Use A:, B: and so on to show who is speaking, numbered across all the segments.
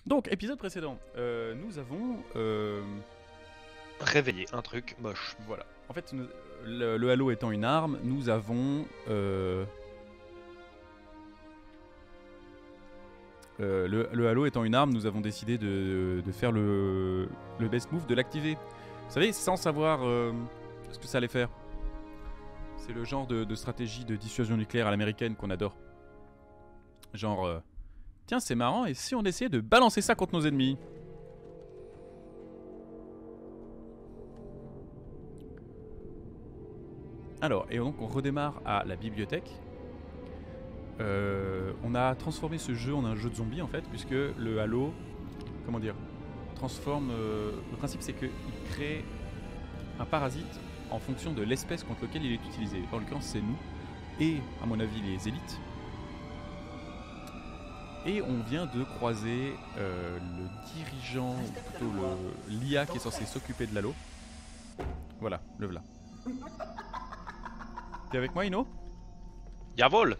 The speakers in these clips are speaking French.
A: Donc, épisode précédent, nous avons...
B: Réveiller un truc moche.
A: Voilà. En fait, le halo étant une arme, nous avons... le halo étant une arme, nous avons décidé de faire le best move, de l'activer. Vous savez, sans savoir ce que ça allait faire. C'est le genre de stratégie de dissuasion nucléaire à l'américaine qu'on adore. Genre, tiens, c'est marrant, et si on essayait de balancer ça contre nos ennemis? Alors, et donc on redémarre à la bibliothèque. On a transformé ce jeu en un jeu de zombies en fait, puisque le Halo, comment dire, transforme... le principe c'est qu'il crée un parasite en fonction de l'espèce contre laquelle il est utilisé. En l'occurrence c'est nous, et à mon avis les élites. Et on vient de croiser le dirigeant, ou plutôt l'IA qui est censé s'occuper de l'Halo. Voilà, le voilà. T'es avec moi Ino?
B: Yavol.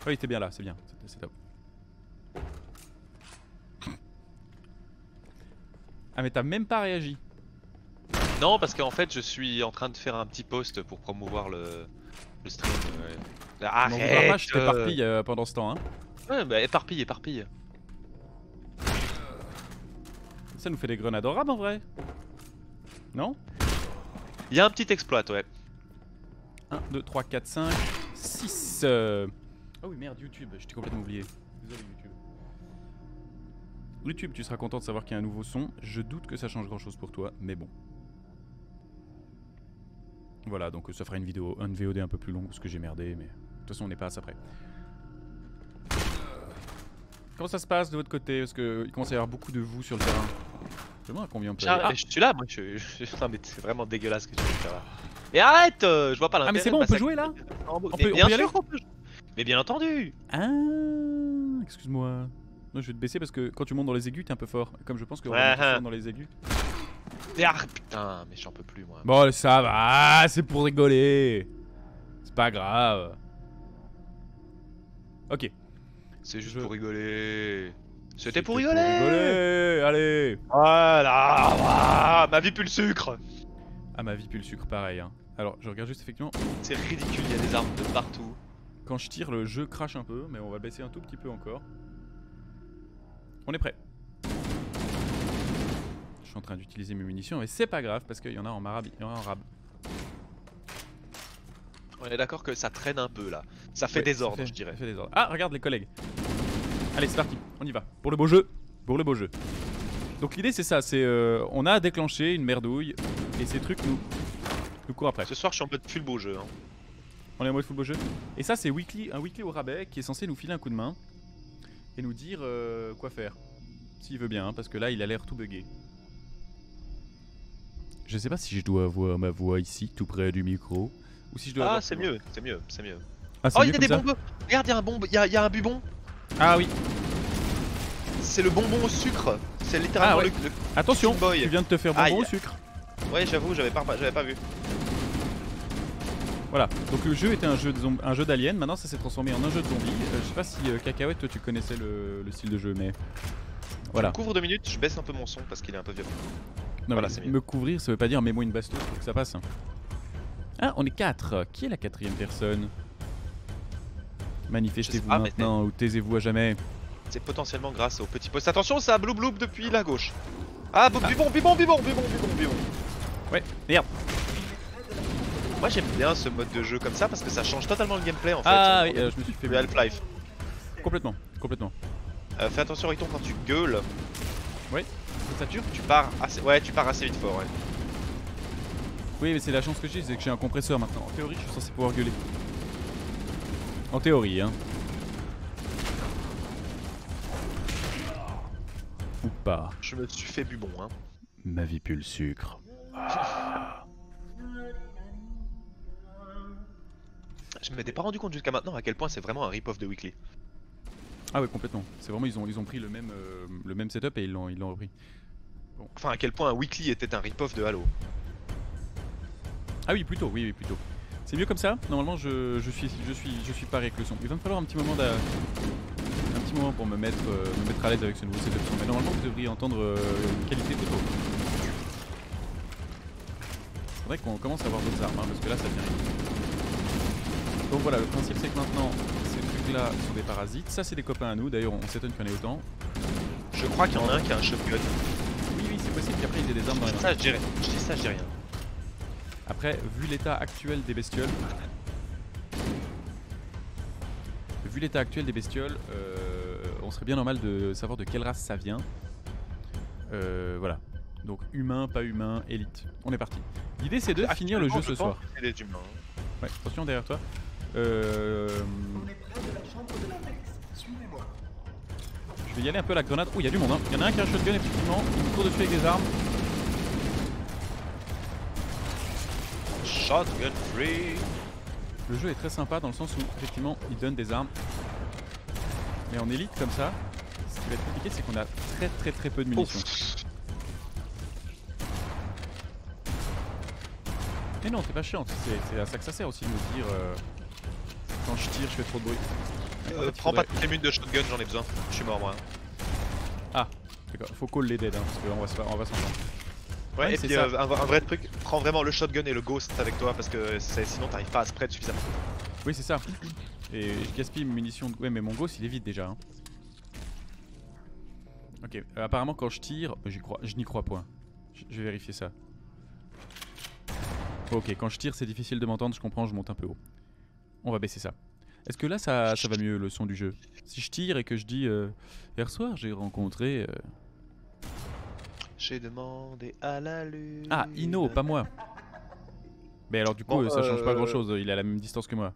A: Oui, t'es bien là, c'est bien, c'est top. Ah mais t'as même pas réagi.
B: Non, parce qu'en fait je suis en train de faire un petit post pour promouvoir le stream. Arrête.
A: Je t'éparpille pendant ce temps hein.
B: Ouais bah éparpille.
A: Ça nous fait des grenades en rab en vrai. Non?
B: Il y a un petit exploit ouais.
A: 1, 2, 3, 4, 5, 6 Oh oui merde, YouTube, je t'ai complètement oublié. Désolé YouTube. YouTube, tu seras content de savoir qu'il y a un nouveau son. Je doute que ça change grand chose pour toi, mais bon. Voilà, donc ça fera une VOD un peu plus longue parce que j'ai merdé, mais de toute façon on n'est pas à ça près. Comment ça se passe de votre côté? Parce qu'il commence à y avoir beaucoup de vous sur le terrain. Je sais pas combien on peut aller.
B: Je suis là, moi non mais c'est vraiment dégueulasse ce que tu fais là. Mais arrête, je vois pas l'intérêt.
A: Ah mais c'est bon, on peut jouer là?
B: Bien sûr qu'on peut jouer. Mais bien entendu.
A: Ah, excuse-moi. Non, je vais te baisser parce que quand tu montes dans les aigus, t'es un peu fort. Comme je pense que dans les aigus.
B: Ah putain, mais j'en peux plus moi.
A: Bon, ça va, c'est pour rigoler. C'est pas grave. Ok.
B: C'est juste pour rigoler. C'était pour
A: rigoler.
B: rigoler.
A: Allez.
B: Voilà, ma vie pue le sucre.
A: Ah, ma vie pue le sucre, pareil. Hein. Alors, je regarde juste effectivement.
B: C'est ridicule, il y a des armes de partout.
A: Quand je tire, le jeu crache un peu, mais on va baisser un tout petit peu encore. On est prêt. Je suis en train d'utiliser mes munitions, mais c'est pas grave parce qu'il y en a en marab, il y en a en rab.
B: On est d'accord que ça traîne un peu là. Ça fait désordre, je dirais.
A: Ça fait désordre. Ah, regarde les collègues. Allez, c'est parti, on y va. Pour le beau jeu. Pour le beau jeu. Donc l'idée c'est ça, c'est on a déclenché une merdouille et ces trucs nous courent après.
B: Ce soir je suis en mode full beau jeu. Hein.
A: On est en mode full beau jeu. Et ça c'est un weekly au rabais qui est censé nous filer un coup de main et nous dire quoi faire. S'il veut bien, hein, parce que là il a l'air tout bugué. Je sais pas si je dois avoir ma voix ici, tout près du micro, ou si je dois.
B: Ah c'est mieux, c'est mieux, c'est mieux.
A: Ah,
B: oh il y a des bonbons. Regarde, il y a un bubon.
A: Ah oui.
B: C'est le bonbon au sucre. C'est littéralement le
A: attention, tu viens de te faire bonbon au sucre.
B: Ouais j'avoue, j'avais pas vu.
A: Voilà, donc le jeu était un jeu d'alien, maintenant ça s'est transformé en un jeu de zombies. Je sais pas si Cacahuète, toi tu connaissais le style de jeu, mais voilà.
B: Je me couvre 2 minutes, je baisse un peu mon son parce qu'il est un peu violent.
A: Non,
B: voilà,
A: me couvrir ça veut pas dire mets-moi une bastos pour que ça passe. Ah, on est 4. Qui est la 4ème personne? Manifestez-vous maintenant ou taisez-vous à jamais.
B: C'est potentiellement grâce au petit poste. Attention, ça bloub bloub depuis la gauche. Ah, bibon.
A: Ouais, merde.
B: Moi j'aime bien ce mode de jeu comme ça parce que ça change totalement le gameplay en fait.
A: Ah oui, je me suis fait
B: Half-Life.
A: Complètement.
B: Fais attention Riton quand tu gueules.
A: Oui.
B: Ça tue, tu pars assez vite fort ouais.
A: Oui mais c'est la chance que j'ai, c'est que j'ai un compresseur maintenant. En théorie je suis censé pouvoir gueuler. En théorie hein. Ou pas.
B: Je me suis fait bubon hein.
A: Ma vie pue le sucre.
B: Je m'étais pas rendu compte jusqu'à maintenant à quel point c'est vraiment un rip-off de Weekly.
A: Ah ouais complètement. C'est vraiment ils ont pris le même setup et ils l'ont repris.
B: Bon. Enfin à quel point un Weekly était un rip-off de Halo.
A: Ah oui plutôt, oui plutôt. C'est mieux comme ça. Normalement je suis pareil avec le son. Il va me falloir un petit moment petit moment pour me mettre à l'aise avec ce nouveau setup son, mais normalement vous devriez entendre une qualité photo. Faudrait qu'on commence à avoir d'autres armes, hein, parce que là ça devient ridicule. Donc voilà, le principe c'est que maintenant ces trucs là sont des parasites, ça c'est des copains à nous, d'ailleurs on s'étonne qu'il y en ait autant.
B: Je crois qu'il y en a un qui a un shotgun.
A: Oui c'est possible qu'après il y ait des armes dans les mains.
B: Je dis ça, je dis rien.
A: Après, vu l'état actuel des bestioles, on serait bien normal de savoir de quelle race ça vient. Voilà. Donc humain, pas humain, élite. On est parti. L'idée c'est de finir le jeu ce soir.
B: C'est des humains.
A: Ouais, attention derrière toi.
C: On est près de la chambre de l'index. Suivez-moi.
A: Je vais y aller un peu à la grenade. Oh, il y a du monde, hein. Il y en a un qui a un shotgun, effectivement. Il me court dessus avec des armes.
B: Shotgun free.
A: Le jeu est très sympa dans le sens où, effectivement, il donne des armes. Mais en élite, comme ça, ce qui va être compliqué, c'est qu'on a très peu de munitions. Mais non, t'es pas chiante. C'est à ça que ça sert aussi de me dire quand je tire, je fais trop de bruit.
B: Prends pas toutes les minutes de shotgun, j'en ai besoin. Je suis mort moi.
A: Ah, d'accord. Faut call les dead, hein, parce qu'on va s'en prendre.
B: Ouais, et puis un vrai truc, prends vraiment le shotgun et le ghost avec toi parce que sinon t'arrives pas à spread suffisamment.
A: Oui, c'est ça. Et je gaspille mes munitions. Ouais, mais mon ghost il est vide déjà. Hein. Ok, apparemment quand je tire, je n'y crois point. Je vais vérifier ça. Ok, quand je tire c'est difficile de m'entendre, je comprends, je monte un peu haut. On va baisser ça. Est-ce que là ça va mieux le son du jeu? Si je tire et que je dis hier soir j'ai rencontré...
B: J'ai demandé à la lune...
A: Ah, Ino, pas moi. Mais alors du coup ça change pas grand chose, il est à la même distance que moi.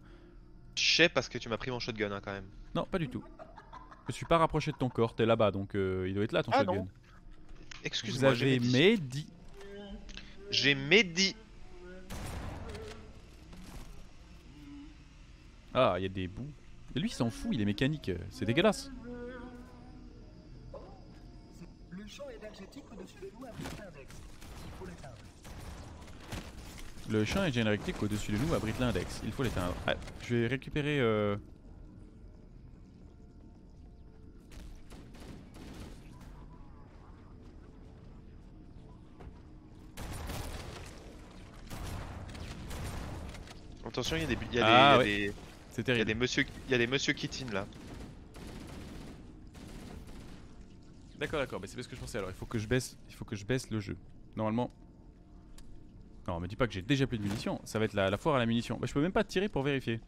B: Je sais parce que tu m'as pris mon shotgun hein, quand même.
A: Non, pas du tout. Je suis pas rapproché de ton corps, t'es là-bas donc il doit être là ton shotgun.
B: Non. Excuse-moi,
A: Vous avez Mehdi.
B: J'ai Mehdi.
A: Ah, il y a des bouts. Et lui il s'en fout, il est mécanique, c'est dégueulasse.
C: Le champ énergétique au-dessus de nous abrite l'index. Il faut l'éteindre.
A: Le champ énergétique au-dessus de nous abrite l'index, il faut l'éteindre. Ah, je vais récupérer...
B: Attention, il y a des...
A: C'est
B: Il y
A: terrible.
B: a des monsieur qui tinent là.
A: D'accord, mais c'est parce que je pensais alors, il faut que je baisse le jeu. Normalement... Non, me dis pas que j'ai déjà plus de munitions, ça va être la foire à la munition. Bah je peux même pas tirer pour vérifier.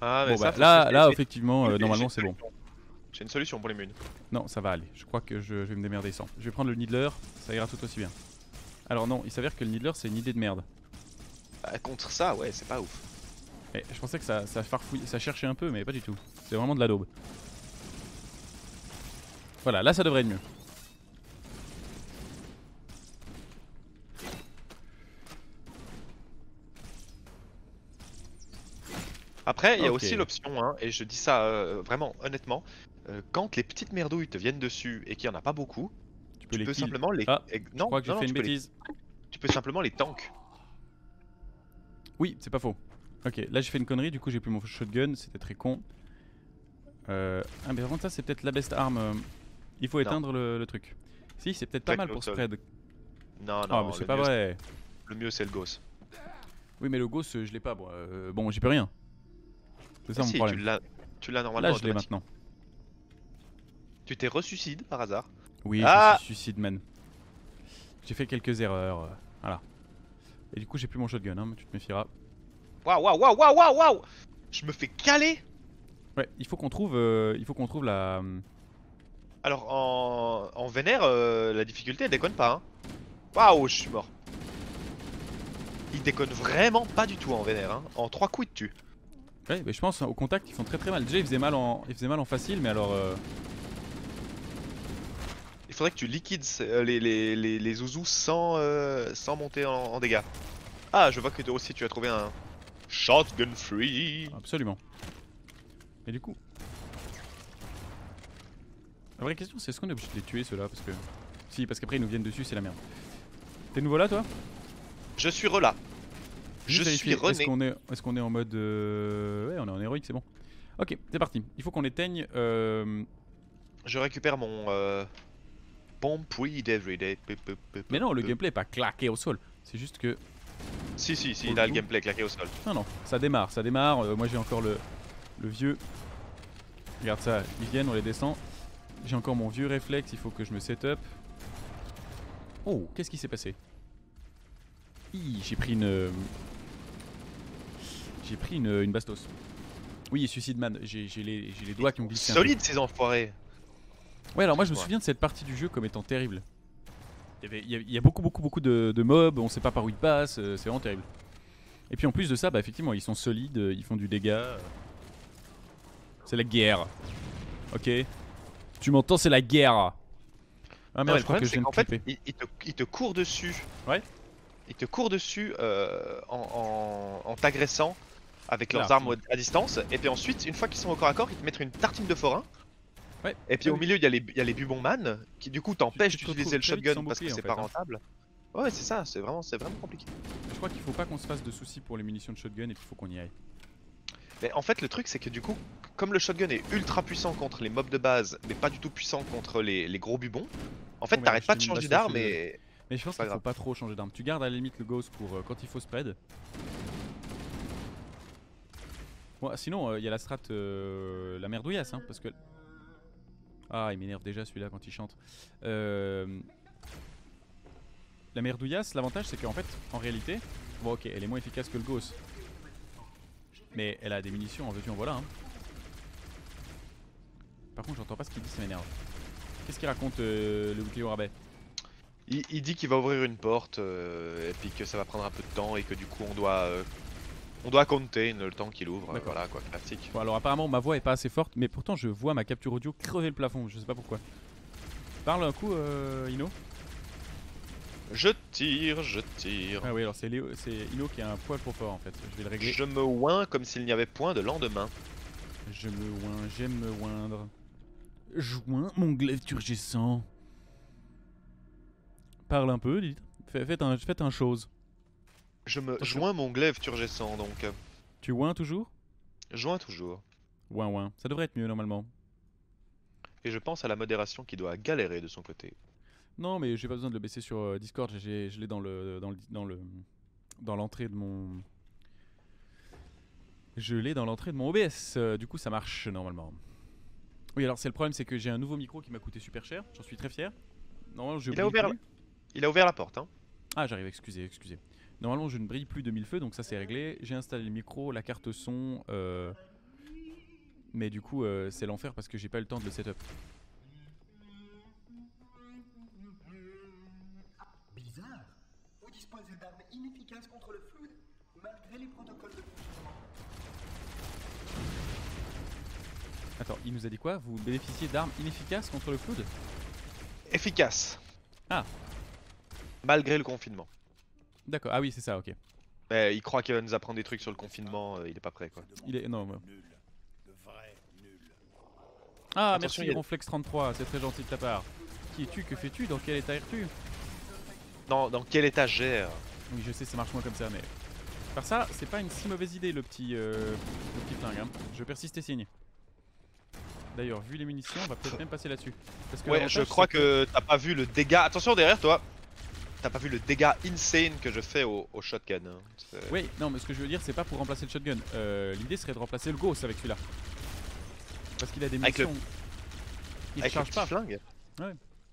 B: Ah mais
A: bon
B: ça,
A: bah là effectivement, normalement c'est bon.
B: J'ai une solution pour les munes.
A: Non, ça va aller, je crois que je vais me démerder sans. Je vais prendre le Needler, ça ira tout aussi bien. Alors non, il s'avère que le Needler c'est une idée de merde.
B: Bah, contre ça, ouais, c'est pas ouf.
A: Mais je pensais que ça farfouille, ça cherchait un peu, mais pas du tout. C'est vraiment de la daube. Voilà, là ça devrait être mieux.
B: Après, il y a aussi l'option, hein, et je dis ça vraiment honnêtement, quand les petites merdouilles te viennent dessus et qu'il n'y en a pas beaucoup, tu peux simplement les...
A: Ah, je crois que j'ai fait une bêtise.
B: Tu peux simplement les tank.
A: Oui, c'est pas faux. Ok, là j'ai fait une connerie, du coup j'ai plus mon shotgun, c'était très con. Ah mais par contre ça c'est peut-être la best arme. Il faut éteindre le truc. Si, c'est peut-être pas mal pour spread.
B: Non,
A: Ah mais c'est pas vrai.
B: Le mieux c'est le ghost.
A: Oui mais le ghost je l'ai pas moi. Bon j'y peux rien. C'est ça mon problème.
B: Tu l'as normalement.
A: Là je l'ai maintenant.
B: Tu t'es ressuicide par hasard?
A: Oui, je suis suicide man. J'ai fait quelques erreurs. Voilà. Et du coup j'ai plus mon shotgun, hein, tu te méfieras.
B: Waouh. Je me fais caler.
A: Ouais, il faut qu'on trouve la...
B: Alors en vénère, la difficulté elle déconne pas hein. Waouh, je suis mort. Il déconne vraiment pas du tout en vénère hein. En 3 coups il te tue.
A: Ouais, mais je pense au contact ils font très mal. Déjà il faisait mal en facile, mais alors...
B: Il faudrait que tu liquides les zouzous sans monter en dégâts. Ah, je vois que toi aussi tu as trouvé un shotgun free.
A: Absolument. Et du coup... La vraie question c'est est-ce qu'on est obligé de les tuer ceux-là parce que... Si, parce qu'après ils nous viennent dessus, c'est la merde. T'es nouveau là toi?
B: Je suis relà. Je suis rené.
A: Est-ce qu'on est en mode... Ouais, on est en héroïque, c'est bon. Ok, c'est parti. Il faut qu'on éteigne.
B: Je récupère mon bomb weed everyday.
A: Mais non, le gameplay est pas claqué au sol. C'est juste que.
B: Si,
A: Pour
B: il a
A: le
B: le
A: coup.
B: gameplay claqué au sol.
A: Non, non, ça démarre, ça démarre. Moi j'ai encore le vieux. Regarde ça, ils viennent, on les descend. J'ai encore mon vieux réflexe, il faut que je me set up. Oh, qu'est-ce qui s'est passé? J'ai pris une. J'ai pris une bastos. Oui, Suicide Man, j'ai les doigts qui ont glissé. Un peu.
B: Solide ces enfoirés.
A: Ouais, alors moi je me
B: Ouais.
A: souviens de cette partie du jeu comme étant terrible. Il y a beaucoup de mobs, on sait pas par où ils passent, c'est vraiment terrible. Et puis en plus de ça, bah effectivement, ils sont solides, ils font du dégât. C'est la guerre. Ok. Tu m'entends, c'est la guerre. Ah
B: Non,
A: merde,
B: le
A: je crois que
B: problème
A: je
B: c'est
A: viens de
B: qu'en fait,
A: clipper.
B: il te court dessus.
A: Ouais.
B: Il te court dessus en t'agressant avec leurs
A: Ah,
B: armes à distance. Et puis ensuite, une fois qu'ils sont au corps à corps, ils te mettent une tartine de forain.
A: Ouais.
B: Et puis
A: Ah
B: au
A: oui.
B: milieu, il y a les bubons man qui du coup t'empêchent
A: Tu te
B: d'utiliser le
A: retrouves très vite sans
B: shotgun parce que
A: bouclier,
B: c'est
A: en
B: pas
A: fait, hein.
B: rentable. Ouais, c'est ça, c'est vraiment compliqué.
A: Je crois qu'il faut pas qu'on se fasse de soucis pour les munitions de shotgun et qu'il faut qu'on y aille.
B: Mais en fait, le truc, c'est que du coup, comme le shotgun est ultra puissant contre les mobs de base, mais pas du tout puissant contre les gros bubons, en fait,
A: Bon,
B: t'arrêtes
A: je
B: pas
A: te
B: de
A: mets une
B: changer
A: bastos
B: d'arme
A: sur le-
B: et.
A: Mais je pense
B: Pas
A: qu'il faut
B: grave.
A: pas trop changer d'arme. Tu gardes à la limite le ghost pour quand il faut spread. Bon, sinon, il y a la strat, la merdouillasse, hein, parce que. Ah, il m'énerve déjà celui-là quand il chante. La merdouillasse, l'avantage c'est qu'en fait, en réalité, bon ok, elle est moins efficace que le ghost. Mais elle a des munitions en veux-tu en voilà. Hein. Par contre, j'entends pas ce qu'il dit, ça m'énerve. Qu'est-ce qu'il raconte le bouclier au rabais?
B: Il dit qu'il va ouvrir une porte et puis que ça va prendre un peu de temps et que du coup on doit compter le temps qu'il ouvre.
A: D'accord.
B: Voilà quoi, classique.
A: Bon, alors apparemment ma voix est pas assez forte, mais pourtant je vois ma capture audio crever le plafond, je sais pas pourquoi. Parle un coup, Ino.
B: Je tire, je tire.
A: Ah oui, alors c'est Ino qui a un poil trop fort en fait. Je vais le régler.
B: Je me oins comme s'il n'y avait point de lendemain.
A: Je me oins, j'aime me oindre. Joins mon glaive turgescent. Parle un peu, dites. Faites un chose.
B: Je me
A: Attention.
B: joins mon glaive turgescent donc.
A: Tu oins toujours?
B: Joins toujours.
A: Ouin ouin. Ça devrait être mieux normalement.
B: Et je pense à la modération qui doit galérer de son côté.
A: Non, mais j'ai pas besoin de le baisser sur Discord. Je l'ai dans l'entrée de mon. Je l'ai dans l'entrée de mon OBS. Du coup, ça marche normalement. Oui, alors c'est le problème, c'est que j'ai un nouveau micro qui m'a coûté super cher. J'en suis très fier. Normalement, je
B: Il a
A: brille
B: ouvert
A: plus.
B: Il a ouvert la porte hein.
A: Ah, j'arrive, excusez. Normalement, je ne brille plus de 1000 feux, donc ça c'est réglé. J'ai installé le micro, la carte son. Mais du coup, c'est l'enfer parce que j'ai pas eu le temps de le setup.
C: Bizarre. Vous disposez d'armes inefficaces contre le flood, malgré les protocoles de confinement.
A: Attends, il nous a dit quoi? Vous bénéficiez d'armes inefficaces contre le flood?
B: Efficace.
A: Ah.
B: Malgré le confinement.
A: D'accord, ah oui, c'est ça, ok.
B: Mais il croit qu'il va nous apprendre des trucs sur le confinement, il est pas prêt quoi.
A: Il est. Non, Ah,
B: Attention,
A: merci Ronflex33, c'est très gentil de ta part. Qui es-tu? Que fais-tu? Dans quel état es-tu?
B: Dans quelle étagère?
A: Oui, je sais, ça marche moins comme ça, mais. Par ça, c'est pas une si mauvaise idée le petit flingue. Hein. Je persiste et signe. D'ailleurs, vu les munitions, on va peut-être même passer là-dessus. Parce que
B: Ouais,
A: l'avantage,
B: je crois
A: c'est
B: que t'as pas vu le dégât. Attention derrière toi! T'as pas vu le dégât insane que je fais au shotgun. Hein. C'est-
A: Oui, non, mais ce que je veux dire, c'est pas pour remplacer le shotgun. L'idée serait de remplacer le ghost avec celui-là. Parce qu'il a des
B: Avec le-
A: munitions. Il
B: Avec le
A: charge
B: petit
A: pas.
B: flingue.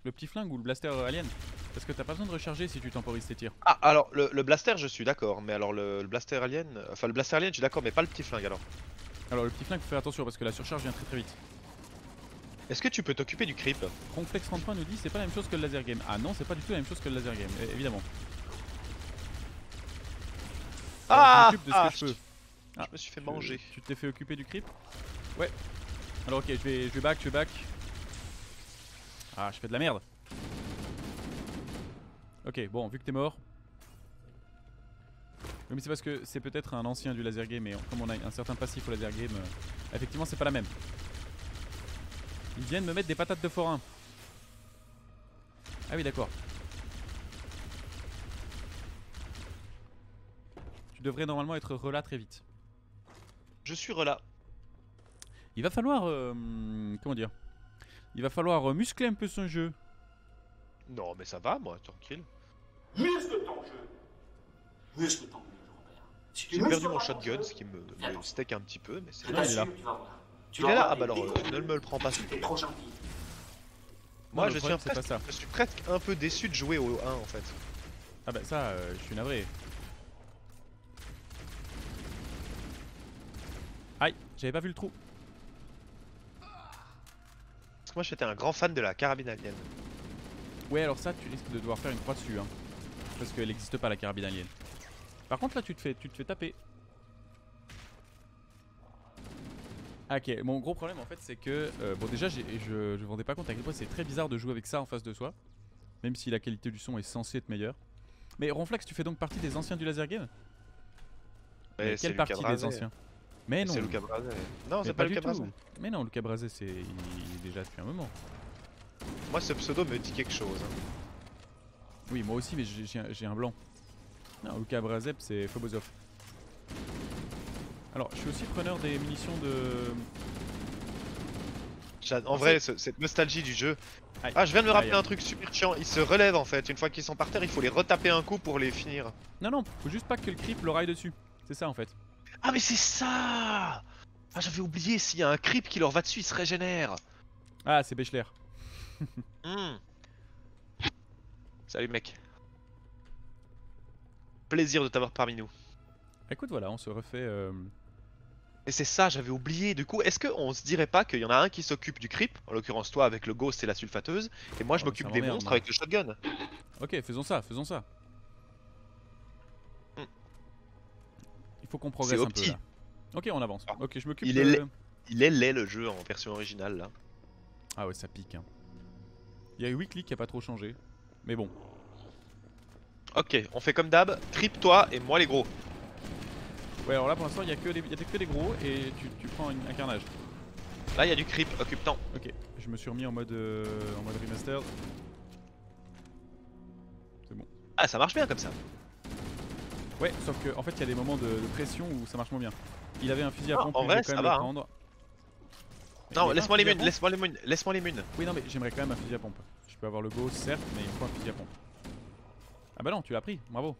A: Le petit flingue ou le blaster alien. Parce que t'as pas besoin de recharger si tu temporises tes tirs.
B: Ah, alors le blaster, je suis d'accord, mais alors le blaster alien. Enfin, le blaster alien, je suis d'accord, mais pas le petit flingue alors.
A: Alors, le petit flingue, faut faire attention parce que la surcharge vient très très vite.
B: Est-ce que tu peux t'occuper du creep?
A: Ronflex33 nous dit c'est pas la même chose que le laser game. Ah non, c'est pas du tout la même chose que le laser game, évidemment.
B: Ah!
A: Alors, je m'occupe de ce que je peux. Ah,
B: Je me suis fait manger.
A: Tu t'es fait occuper du creep? Ouais. Alors ok, je vais back. Ah, je fais de la merde. Ok, bon, vu que t'es mort. Oui, mais c'est parce que c'est peut-être un ancien du laser game et comme on a un certain passif au laser game, effectivement c'est pas la même. Ils viennent me mettre des patates de forain. Ah oui, d'accord. Tu devrais normalement être relâ très vite.
B: Je suis relâ.
A: Il va falloir... comment dire? Il va falloir muscler un peu son jeu.
B: Non, mais ça va, moi, tranquille.
C: Muscle ton jeu. Muscle ton jeu, Robert. Si tu
B: J'ai
C: muscles
B: perdu
C: pas
B: mon
C: ton
B: shotgun,
C: jeu,
B: ce qui me steak un petit peu, mais c'est
C: je
A: Non, il est là.
C: t'assure, tu vas voir. Tu
B: Il
C: vas
B: est là?
C: voir
B: Ah bah
C: des
B: alors,
C: découvertes.
B: ne me le prends pas.
C: T'es trop gentil.
B: Moi,
A: le
B: je suis,
A: problème, c'est pas ça.
B: je suis presque un peu déçu de jouer au 1 en fait.
A: Ah bah ça, je suis navré. Aïe, j'avais pas vu le trou.
B: Parce que moi, j'étais un grand fan de la carabine alien.
A: Ouais, alors ça, tu risques de devoir faire une croix dessus, hein. Parce qu'elle n'existe pas, la carabine alien. Par contre, là, tu te fais taper. Ah, ok, mon gros problème en fait, c'est que bon, déjà, je me rendais pas compte à quel point c'est très bizarre de jouer avec ça en face de soi, même si la qualité du son est censée être meilleure. Mais Ronflex, tu fais donc partie des anciens du laser game? Mais
B: c'est
A: quelle
B: Lucas
A: partie
B: Brasé.
A: des anciens? Mais non.
B: C'est Lucas Brasé. Non,
A: Mais
B: c'est pas
A: du
B: Lucas
A: tout.
B: Brasé.
A: Mais non, Lucas Brasé, il est déjà depuis un moment.
B: Moi, ce pseudo me dit quelque chose. Hein.
A: Oui, moi aussi, mais j'ai un blanc. Non, Lucas Brasep, c'est Phobosoph. Alors, je suis aussi preneur des munitions de...
B: En vrai, cette nostalgie du jeu.
A: Aïe.
B: Ah, je viens de me rappeler
A: Aïe.
B: un truc super chiant. Ils se relèvent en fait. Une fois qu'ils sont par terre, il faut les retaper un coup pour les finir.
A: Non, non, faut juste pas que le creep leur aille dessus. C'est ça en fait.
B: Ah, mais c'est ça! Ah, j'avais oublié, s'il y a un creep qui leur va dessus, ils se régénèrent.
A: Ah, c'est Bechler.
B: Hmm. Salut, mec. Plaisir de t'avoir parmi nous.
A: Écoute, voilà, on se refait...
B: Et c'est ça, j'avais oublié. Du coup, est-ce qu'on se dirait pas qu'il y en a un qui s'occupe du creep, en l'occurrence toi avec le ghost et la sulfateuse, et moi je
A: Oh,
B: m'occupe
A: ça
B: des
A: m'emmerde,
B: monstres
A: moi.
B: avec le shotgun?
A: Ok, faisons ça, faisons ça.
B: Hmm.
A: Il faut qu'on progresse un peu
B: opti.
A: là. Ok, on avance.
B: Ah.
A: Ok, je m'occupe
B: Il
A: de...
B: est laid. Il est laid le jeu en version originale là.
A: Ah ouais, ça pique. Hein. Il y a 8 clics qui a pas trop changé. Mais bon.
B: Ok, on fait comme d'hab, creep toi et moi les gros.
A: Ouais, alors là pour l'instant, il y a que des gros et tu prends un carnage.
B: Là il y a du creep, occupe-t'en.
A: Ok, je me suis remis en mode remastered. C'est bon.
B: Ah, ça marche bien comme ça.
A: Ouais, sauf que en fait, il y a des moments de pression où ça marche moins bien. Il avait un fusil à
B: Ah,
A: pompe,
B: en
A: mais
B: vrai,
A: je vais quand
B: ça
A: même
B: va,
A: le
B: hein.
A: prendre.
B: Non,
A: Mais
B: laisse-moi
A: un
B: les
A: fusil à
B: munes,
A: pompe.
B: laisse-moi les munes, laisse-moi les munes.
A: Oui, non, mais j'aimerais quand même un fusil à pompe. Je peux avoir le go, certes, mais il me faut un fusil à pompe. Ah bah non, tu l'as pris, bravo.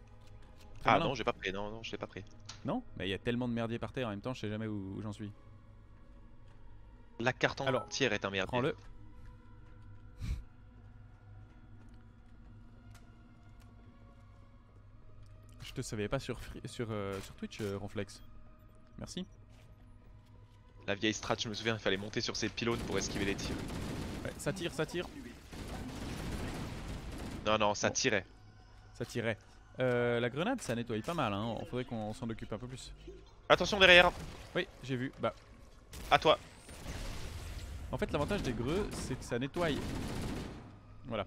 A: Très
B: Ah
A: malin.
B: non, j'ai pas pris, non, je l'ai pas pris.
A: Non, mais il y a tellement de merdier par terre en même temps, je sais jamais où j'en suis.
B: La carte
A: Alors,
B: entière est un merde.
A: Prends-le. Je te savais pas sur Twitch, Ronflex. Merci.
B: La vieille strat, je me souviens, il fallait monter sur ces pylônes pour esquiver les tirs.
A: Ouais, ça tire, ça tire.
B: Non, non, ça
A: Bon.
B: tirait.
A: Ça tirait. La grenade, ça nettoie pas mal, hein. Faudrait qu'on s'en occupe un peu plus.
B: Attention derrière,
A: Oui, j'ai vu. Bah,
B: à toi.
A: en fait, l'avantage des greux, c'est que ça nettoie. Voilà.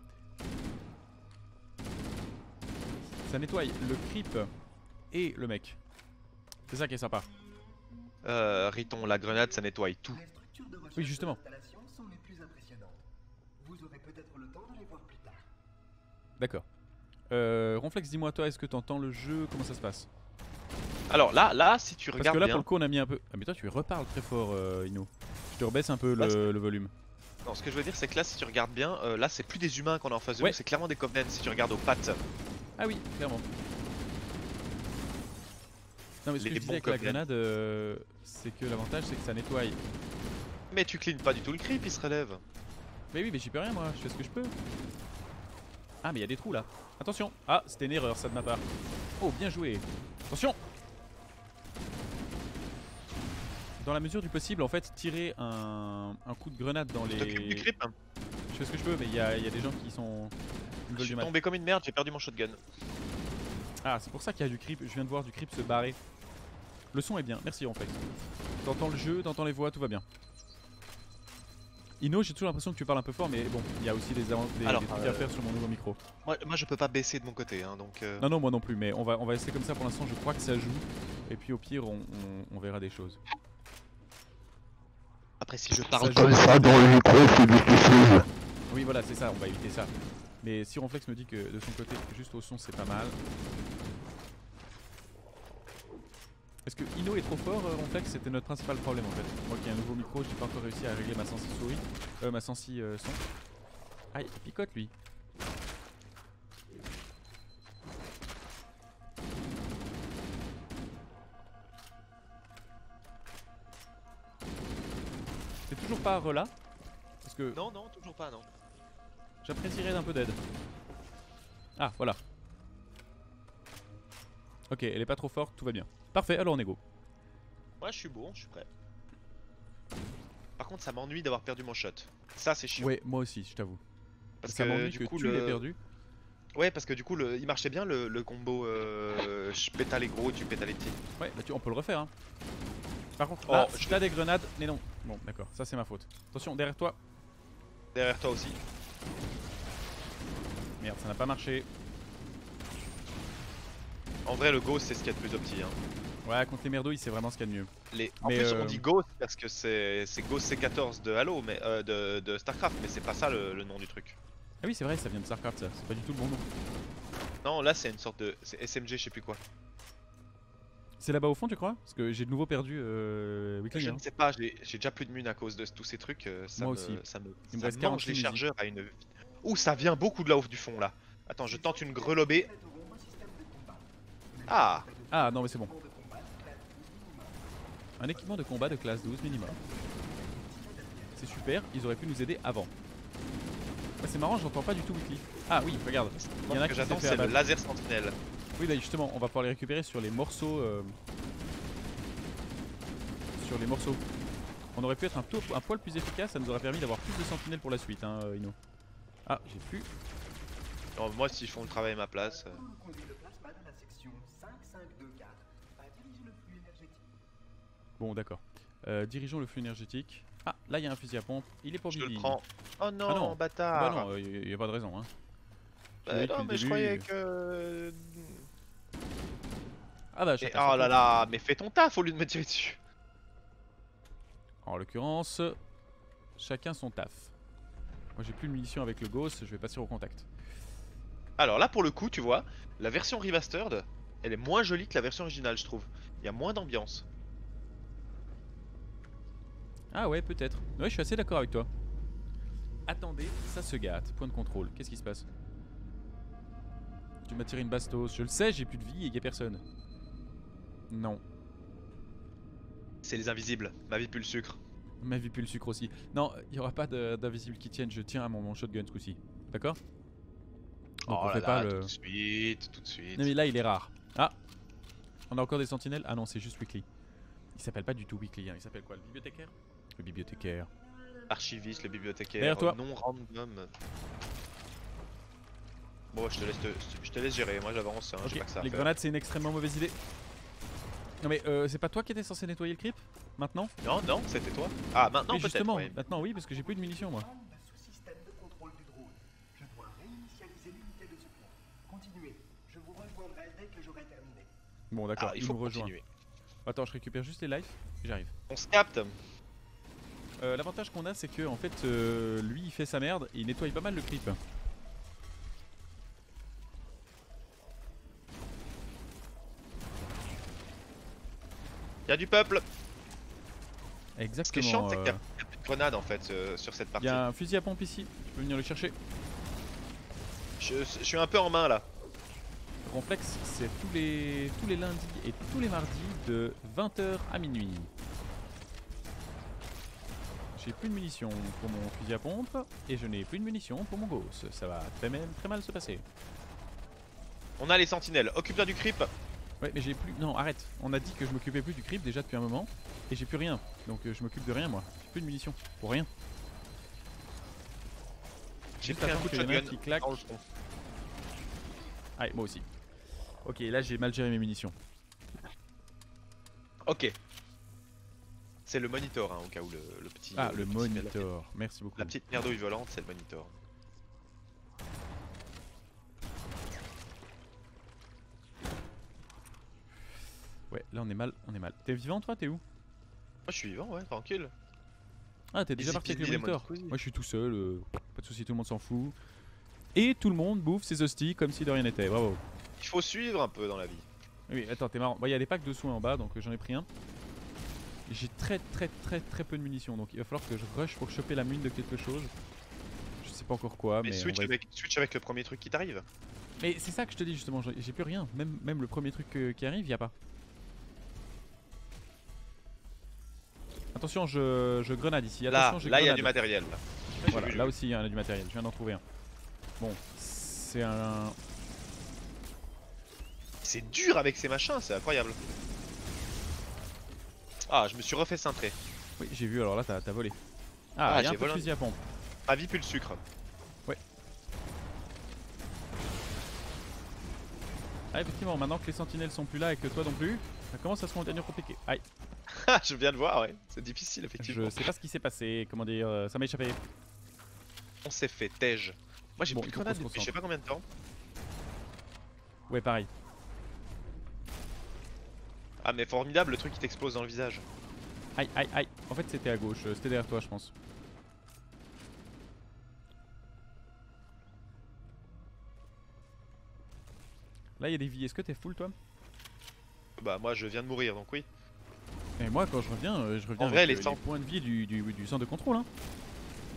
A: Ça nettoie le creep et le mec. C'est ça qui est sympa.
B: Riton, la grenade, ça nettoie tout.
C: Les structures de recherche
A: Oui, justement.
C: de l'installation sont les plus impressionnantes. Vous aurez peut-être le temps de les voir plus tard.
A: D'accord. Ronflex, dis-moi, toi, est-ce que t'entends le jeu? Comment ça se passe?
B: Alors là, si tu
A: Parce
B: regardes
A: que là,
B: bien...
A: pour le coup, on a mis un peu. Ah, mais toi, tu reparles très fort, Ino. Je te rebaisse un peu
B: Ouais,
A: le volume.
B: Non, ce que je veux dire, c'est que là, si tu regardes bien, là, c'est plus des humains qu'on a en face de
A: Ouais.
B: nous, c'est clairement des Covenants si tu regardes aux pattes.
A: Ah oui, clairement. Non, mais ce que
B: Les
A: je disais
B: bons
A: avec la
B: Covenants.
A: grenade, c'est que l'avantage, c'est que ça nettoie.
B: Mais tu cleans pas du tout le creep, il se relève.
A: Mais oui, mais j'y peux rien, moi. Je fais ce que je peux. Ah, mais il y a des trous là. Attention. Ah, c'était une erreur, ça de ma part. Oh, bien joué. Attention. Dans la mesure du possible, en fait, tirer un coup de grenade dans
B: Tu t'occupes du
A: les...
B: creep, hein.
A: Je fais ce que je peux, mais il y a des gens qui sont... Ils
B: Je
A: veulent
B: suis
A: du mal.
B: tombé comme une merde, j'ai perdu mon shotgun.
A: Ah, c'est pour ça qu'il y a du creep. Je viens de voir du creep se barrer. Le son est bien. Merci, en fait. T'entends le jeu, t'entends les voix, tout va bien. Ino, j'ai toujours l'impression que tu parles un peu fort, mais bon, il y a aussi des
B: Alors,
A: trucs à faire sur mon nouveau micro.
B: Moi, je peux pas baisser de mon côté, hein, donc...
A: Non, non, moi non plus, mais on va essayer comme ça pour l'instant. Je crois que ça joue. Et puis au pire, on verra des choses.
B: Après, si je parle
A: Ça
B: comme
A: joue.
B: ça dans le micro, c'est difficile.
A: Oui, voilà, c'est ça, on va éviter ça. Mais si Ronflex me dit que de son côté, juste au son, c'est pas mal. Parce que Ino est trop fort, Ronflex, c'était notre principal problème en fait. Moi qui ai un nouveau micro, j'ai pas encore réussi à régler ma sensi souris, ma sensi son. Aïe, il picote lui. C'est toujours pas là parce que
B: Non, non, toujours pas, non.
A: j'apprécierais d'un peu d'aide. Ah, voilà. Ok, elle est pas trop forte, tout va bien. Parfait, alors on est go.
B: Ouais, je suis bon, je suis prêt. Par contre, ça m'ennuie d'avoir perdu mon shot. Ça, c'est chiant.
A: Ouais, moi aussi, je t'avoue.
B: parce
A: Ça
B: que
A: m'ennuie
B: du
A: que
B: coup,
A: tu l'aies perdu.
B: Ouais, parce que du coup, il marchait bien le combo je pétale les gros et tu pétales les petits.
A: Ouais, bah on peut le refaire. Hein. Par contre,
B: Oh,
A: là,
B: je
A: si t'as des grenades, mais non. Bon, d'accord, ça c'est ma faute. Attention, derrière toi.
B: Derrière toi aussi.
A: Merde, ça n'a pas marché.
B: En vrai, le ghost, c'est ce qu'il y a de plus opti. Hein.
A: Ouais, contre les merdouilles, c'est vraiment ce qu'il y a de mieux.
B: En
A: Mais,
B: plus, on dit ghost parce que c'est Ghost C14 de Halo, mais de Starcraft, mais c'est pas ça le nom du truc.
A: Ah oui, c'est vrai, ça vient de Starcraft, ça. C'est pas du tout le bon nom.
B: Non, là, c'est une sorte de. C'est SMG, je sais plus quoi.
A: C'est là-bas au fond, tu crois? Parce que j'ai de nouveau perdu Weekly.
B: Je
A: Hein.
B: ne sais pas, j'ai déjà plus de mun à cause de tous ces trucs.
A: Moi aussi.
B: Ça
A: Il me
B: ça
A: reste
B: mange
A: 46
B: les
A: musiques.
B: chargeurs à une. Ouh, ça vient beaucoup de là-haut du fond là. Attends, je tente une grelobée. Ah,
A: Ah non, mais c'est bon. Un équipement de combat de classe 12 minimum. C'est super, ils auraient pu nous aider avant. Ouais, c'est marrant, j'entends pas du tout Weekly. Ah oui, regarde. Il y en a
B: ce que
A: qui s'est
B: j'attends,
A: fait
B: c'est le
A: abattre.
B: laser sentinelle.
A: Oui, bah justement, on va pouvoir les récupérer sur les morceaux. Sur les morceaux. On aurait pu être un poil plus efficace, ça nous aurait permis d'avoir plus de sentinelles pour la suite, hein, Ino. Ah, j'ai plus.
B: Non, moi, s'ils font le travail à ma place.
C: Tout le conduit de plasma dans la section 5524 va diriger le flux énergétique.
A: Bon, d'accord. Dirigeons le flux énergétique. Ah, là il y a un fusil à pompe. Il est pour
B: Je le
A: Billy.
B: prends. Oh non,
A: Ah non.
B: bâtard.
A: Bah non, y a pas de raison. Hein.
B: Bah
A: Oui, depuis
B: non,
A: le
B: mais je
A: début,
B: croyais que.
A: Ah bah,
B: Et,
A: chacun
B: oh
A: son
B: là
A: tour.
B: là, mais fais ton taf au lieu de me tirer dessus.
A: En l'occurrence, chacun son taf. Moi j'ai plus de munitions avec le Ghost, je vais passer au contact.
B: Alors là, pour le coup, tu vois, la version remastered, elle est moins jolie que la version originale, je trouve. Il y a moins d'ambiance.
A: Ah ouais, peut-être. Ouais, je suis assez d'accord avec toi. Attendez, ça se gâte. Point de contrôle. Qu'est-ce qui se passe? Tu m'as tiré une bastos. Je le sais, j'ai plus de vie et y a personne. Non.
B: C'est les invisibles, ma vie pue le sucre.
A: Ma vie pue le sucre aussi. Non, il y aura pas d'invisible qui tienne. Je tiens à mon shotgun ce coup-ci. D'accord? Donc
B: Oh
A: on
B: là
A: fait pas
B: là,
A: le.
B: tout de suite, tout de suite.
A: Non mais là il est rare. Ah! On a encore des sentinelles? Ah non, c'est juste Weekly. Il s'appelle pas du tout Weekly, hein. Il s'appelle quoi? Le bibliothécaire? Le bibliothécaire.
B: Archiviste, le bibliothécaire,
A: Derrière toi.
B: non random. Bon, je te laisse gérer, moi j'avance, hein, j'ai
A: Ok,
B: pas que ça à
A: les
B: faire.
A: grenades c'est une extrêmement mauvaise idée. Non mais c'est pas toi qui étais censé nettoyer le creep? Maintenant?
B: Non, non, c'était toi. Ah, maintenant
A: Oui,
B: peut-être,
A: justement,
B: ouais.
A: maintenant oui, parce que j'ai plus de munitions moi.
C: Panne de sous-système de contrôle du drone. Je dois réinitialiser l'unité de secours. Continuez. Je vous rejoindrai dès que j'aurai terminé.
A: Bon d'accord,
B: Ah, il
A: il
B: faut
A: nous rejoint.
B: continuer.
A: Attends, je récupère juste les lives et j'arrive.
B: On se capte.
A: L'avantage qu'on a c'est que en fait lui il fait sa merde et il nettoie pas mal le creep.
B: Il y a du peuple. Ce qui est
A: Exactement.
B: chiant, c'est qu'il y a plus de grenades en fait sur cette
A: Il
B: partie.
A: y a un fusil à pompe ici, tu peux venir le chercher.
B: Je suis un peu en main là.
A: Ronflex, c'est tous les lundis et tous les mardis de 20h à minuit. J'ai plus de munitions pour mon fusil à pompe et je n'ai plus de munitions pour mon Ghost. Ça va très mal se passer.
B: On a les sentinelles. Occupe-toi du creep.
A: Ouais, mais j'ai plus. Non, arrête. On a dit que je m'occupais plus du creep déjà depuis un moment et j'ai plus rien. Donc je m'occupe de rien moi. J'ai plus de munitions pour rien.
B: J'ai
A: Juste
B: pris un
A: attendre
B: coup de
A: qu'il y en ait un
B: shotgun
A: qui claque.
B: dans le front.
A: Ah, et moi aussi. Ok, là j'ai mal géré mes munitions.
B: Ok. C'est le monitor, hein, au cas où le petit.
A: Ah, le
B: petit-
A: monitor. Merci beaucoup.
B: La petite merdouille volante, c'est le monitor.
A: Ouais, là on est mal, T'es vivant toi? T'es où?
B: Moi je suis vivant, ouais, tranquille.
A: Ah, t'es déjà
B: Easy
A: parti avec
B: peasy
A: le
B: lemon
A: monitor.
B: squeezy.
A: Moi je suis tout seul, pas de soucis, tout le monde s'en fout. Et tout le monde bouffe ses hosties comme si de rien n'était, bravo.
B: Il faut suivre un peu dans la vie.
A: Oui, attends, t'es marrant. Il y a des packs de soins en bas, donc j'en ai pris un. J'ai très peu de munitions, donc il va falloir que je rush pour choper la mine de quelque chose. Je sais pas encore quoi,
B: Mais
A: mais.
B: switch avec le premier truc qui t'arrive.
A: Mais c'est ça que je te dis justement, j'ai plus rien. Même le premier truc qui arrive, y a pas. Attention, je grenade ici. Attention,
B: Là, il y a du matériel. Là.
A: Voilà, là aussi il y en a du matériel. Je viens d'en trouver un. Bon, c'est un.
B: C'est dur avec ces machins, c'est incroyable. Ah, je me suis refait cintrer.
A: Oui, j'ai vu, alors là t'as volé. Ah, il y a un
B: j'ai
A: peu de
B: volé.
A: fusil à pompe.
B: Ma vie pue le sucre.
A: Ah, effectivement, maintenant que les sentinelles sont plus là et que toi non plus, ça commence à se devenir compliqué. Aïe,
B: Je viens de voir, ouais. C'est difficile, effectivement.
A: je sais pas ce qui s'est passé, comment dire, ça m'a échappé.
B: On s'est fait tège. Moi, j'ai
A: Bon,
B: plus de
A: il faut
B: grenades
A: qu'on se
B: depuis je sais pas combien de temps.
A: Ouais, pareil.
B: Ah, mais formidable, le truc qui t'explose dans le visage.
A: Aïe, aïe, aïe. En fait, c'était à gauche, c'était derrière toi, je pense. Là, il y a des vies. Est-ce que t'es full, toi?
B: Bah, moi, je viens de mourir, donc oui.
A: Et moi, quand je reviens
B: En vrai,
A: avec
B: les
A: les points de vie du centre de contrôle. Hein.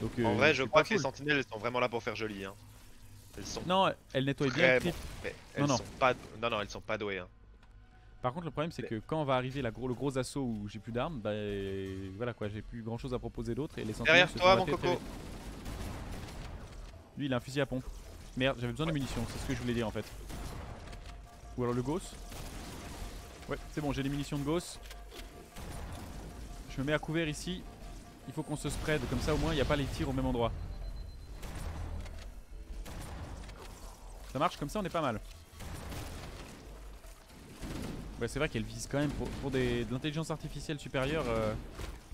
A: Donc,
B: En vrai, je
A: suis
B: crois
A: pas
B: que les
A: full.
B: sentinelles, elles sont vraiment là pour faire joli. Hein. Elles sont
A: Non, elle nettoie bien le
B: vraiment.
A: trip.
B: Mais elles
A: Non.
B: sont pas. Non, non, elles sont pas douées. Hein.
A: Par contre, le problème, c'est que quand va arriver le gros assaut où j'ai plus d'armes, bah voilà quoi, j'ai plus grand chose à proposer d'autre et les sentinelles
B: Derrière
A: se
B: toi,
A: sont
B: mon
A: ratés très
B: coco.
A: vite. Lui, il a un fusil à pompe. Merde, j'avais besoin de munitions, c'est ce que je voulais dire en fait. Ou alors le Gauss. Ouais, c'est bon, j'ai les munitions de Gauss. Je me mets à couvert ici. Il faut qu'on se spread, comme ça au moins il n'y a pas les tirs au même endroit. Ça marche, comme ça on est pas mal. Ouais, c'est vrai qu'elle vise quand même pour de l'intelligence artificielle supérieure.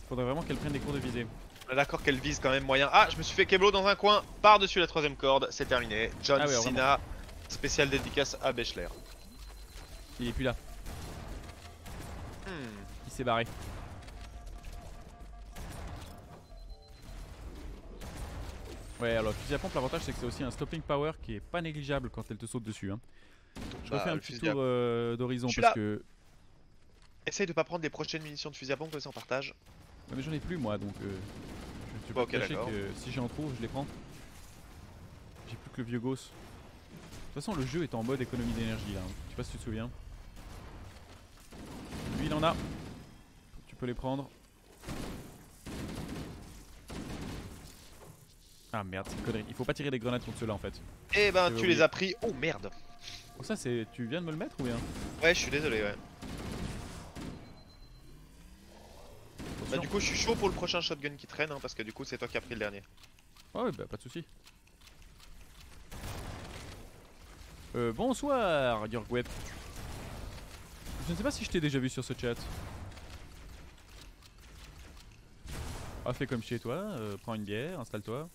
A: Faudrait vraiment qu'elle prenne des cours de visée.
B: On est d'accord qu'elle vise quand même moyen. Ah, je me suis fait Keblo dans un coin, par-dessus la troisième corde, c'est terminé. John
A: Ah ouais,
B: Cena, spécial dédicace à Bechler.
A: Il est plus là,
B: Hmm.
A: il s'est barré. Ouais, alors le fusil à pompe, l'avantage c'est que c'est aussi un stopping power qui est pas négligeable quand elle te saute dessus. Hein. Je refais un
B: le
A: petit
B: fusil à
A: tour d'horizon
B: Je suis
A: parce
B: là.
A: que.
B: Essaye de pas prendre les prochaines munitions de fusil à pompe, comme ça on partage.
A: Ouais, mais j'en ai plus moi donc. Je ne suis pas
B: Ok,
A: caché
B: d'accord.
A: que si j'en trouve, je les prends. J'ai plus que le vieux Gauss. De toute façon, le jeu est en mode économie d'énergie là. Hein. Je sais pas si tu te souviens. Lui il en a. Tu peux les prendre. Ah merde, c'est une connerie. Il faut pas tirer des grenades contre ceux-là en fait.
B: Eh ben,
A: J'avais
B: tu
A: oublié.
B: les as pris. Oh merde.
A: Oh, ça c'est. Tu viens de me le mettre ou bien?
B: Ouais, je suis désolé, ouais. Bah, du coup, je suis chaud pour le prochain shotgun qui traîne, hein, parce que du coup, c'est toi qui as pris le dernier.
A: Ah ouais, bah pas de soucis. Bonsoir, Yorgweb. Je ne sais pas si je t'ai déjà vu sur ce chat. Ah, fais comme chez toi, prends une bière, installe-toi.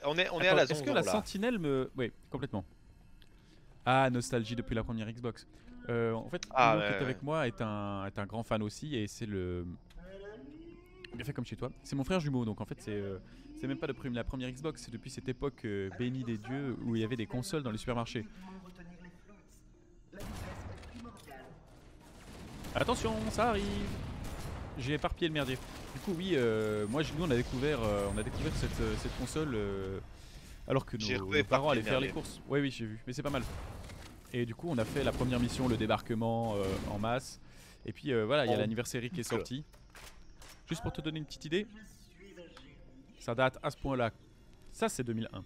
B: On est à
A: Attends,
B: la
A: est-ce
B: zone
A: que la
B: là.
A: sentinelle me... Oui, complètement. Ah, nostalgie depuis la première Xbox. En fait,
B: Ah,
A: Hugo qui
B: ouais,
A: est
B: ouais.
A: avec moi est un grand fan aussi et c'est le... Bien fait comme chez toi. C'est mon frère jumeau, donc en fait c'est même pas depuis la première Xbox, c'est depuis cette époque bénie des dieux où il y avait des consoles dans les supermarchés. Attention, ça arrive. J'ai éparpillé le merdier. Du coup, oui, nous on a découvert cette console alors que
B: J'ai
A: nos
B: re-éparpillé
A: parents allaient
B: le
A: faire les
B: merdier.
A: courses. Oui, j'ai vu, mais c'est pas mal. Et du coup, on a fait la première mission, le débarquement en masse. Et puis voilà, il y a
B: En
A: l'anniversaire qui est
B: boucle.
A: sorti. Juste pour te donner une petite idée, ça date à ce point-là. Ça, c'est 2001.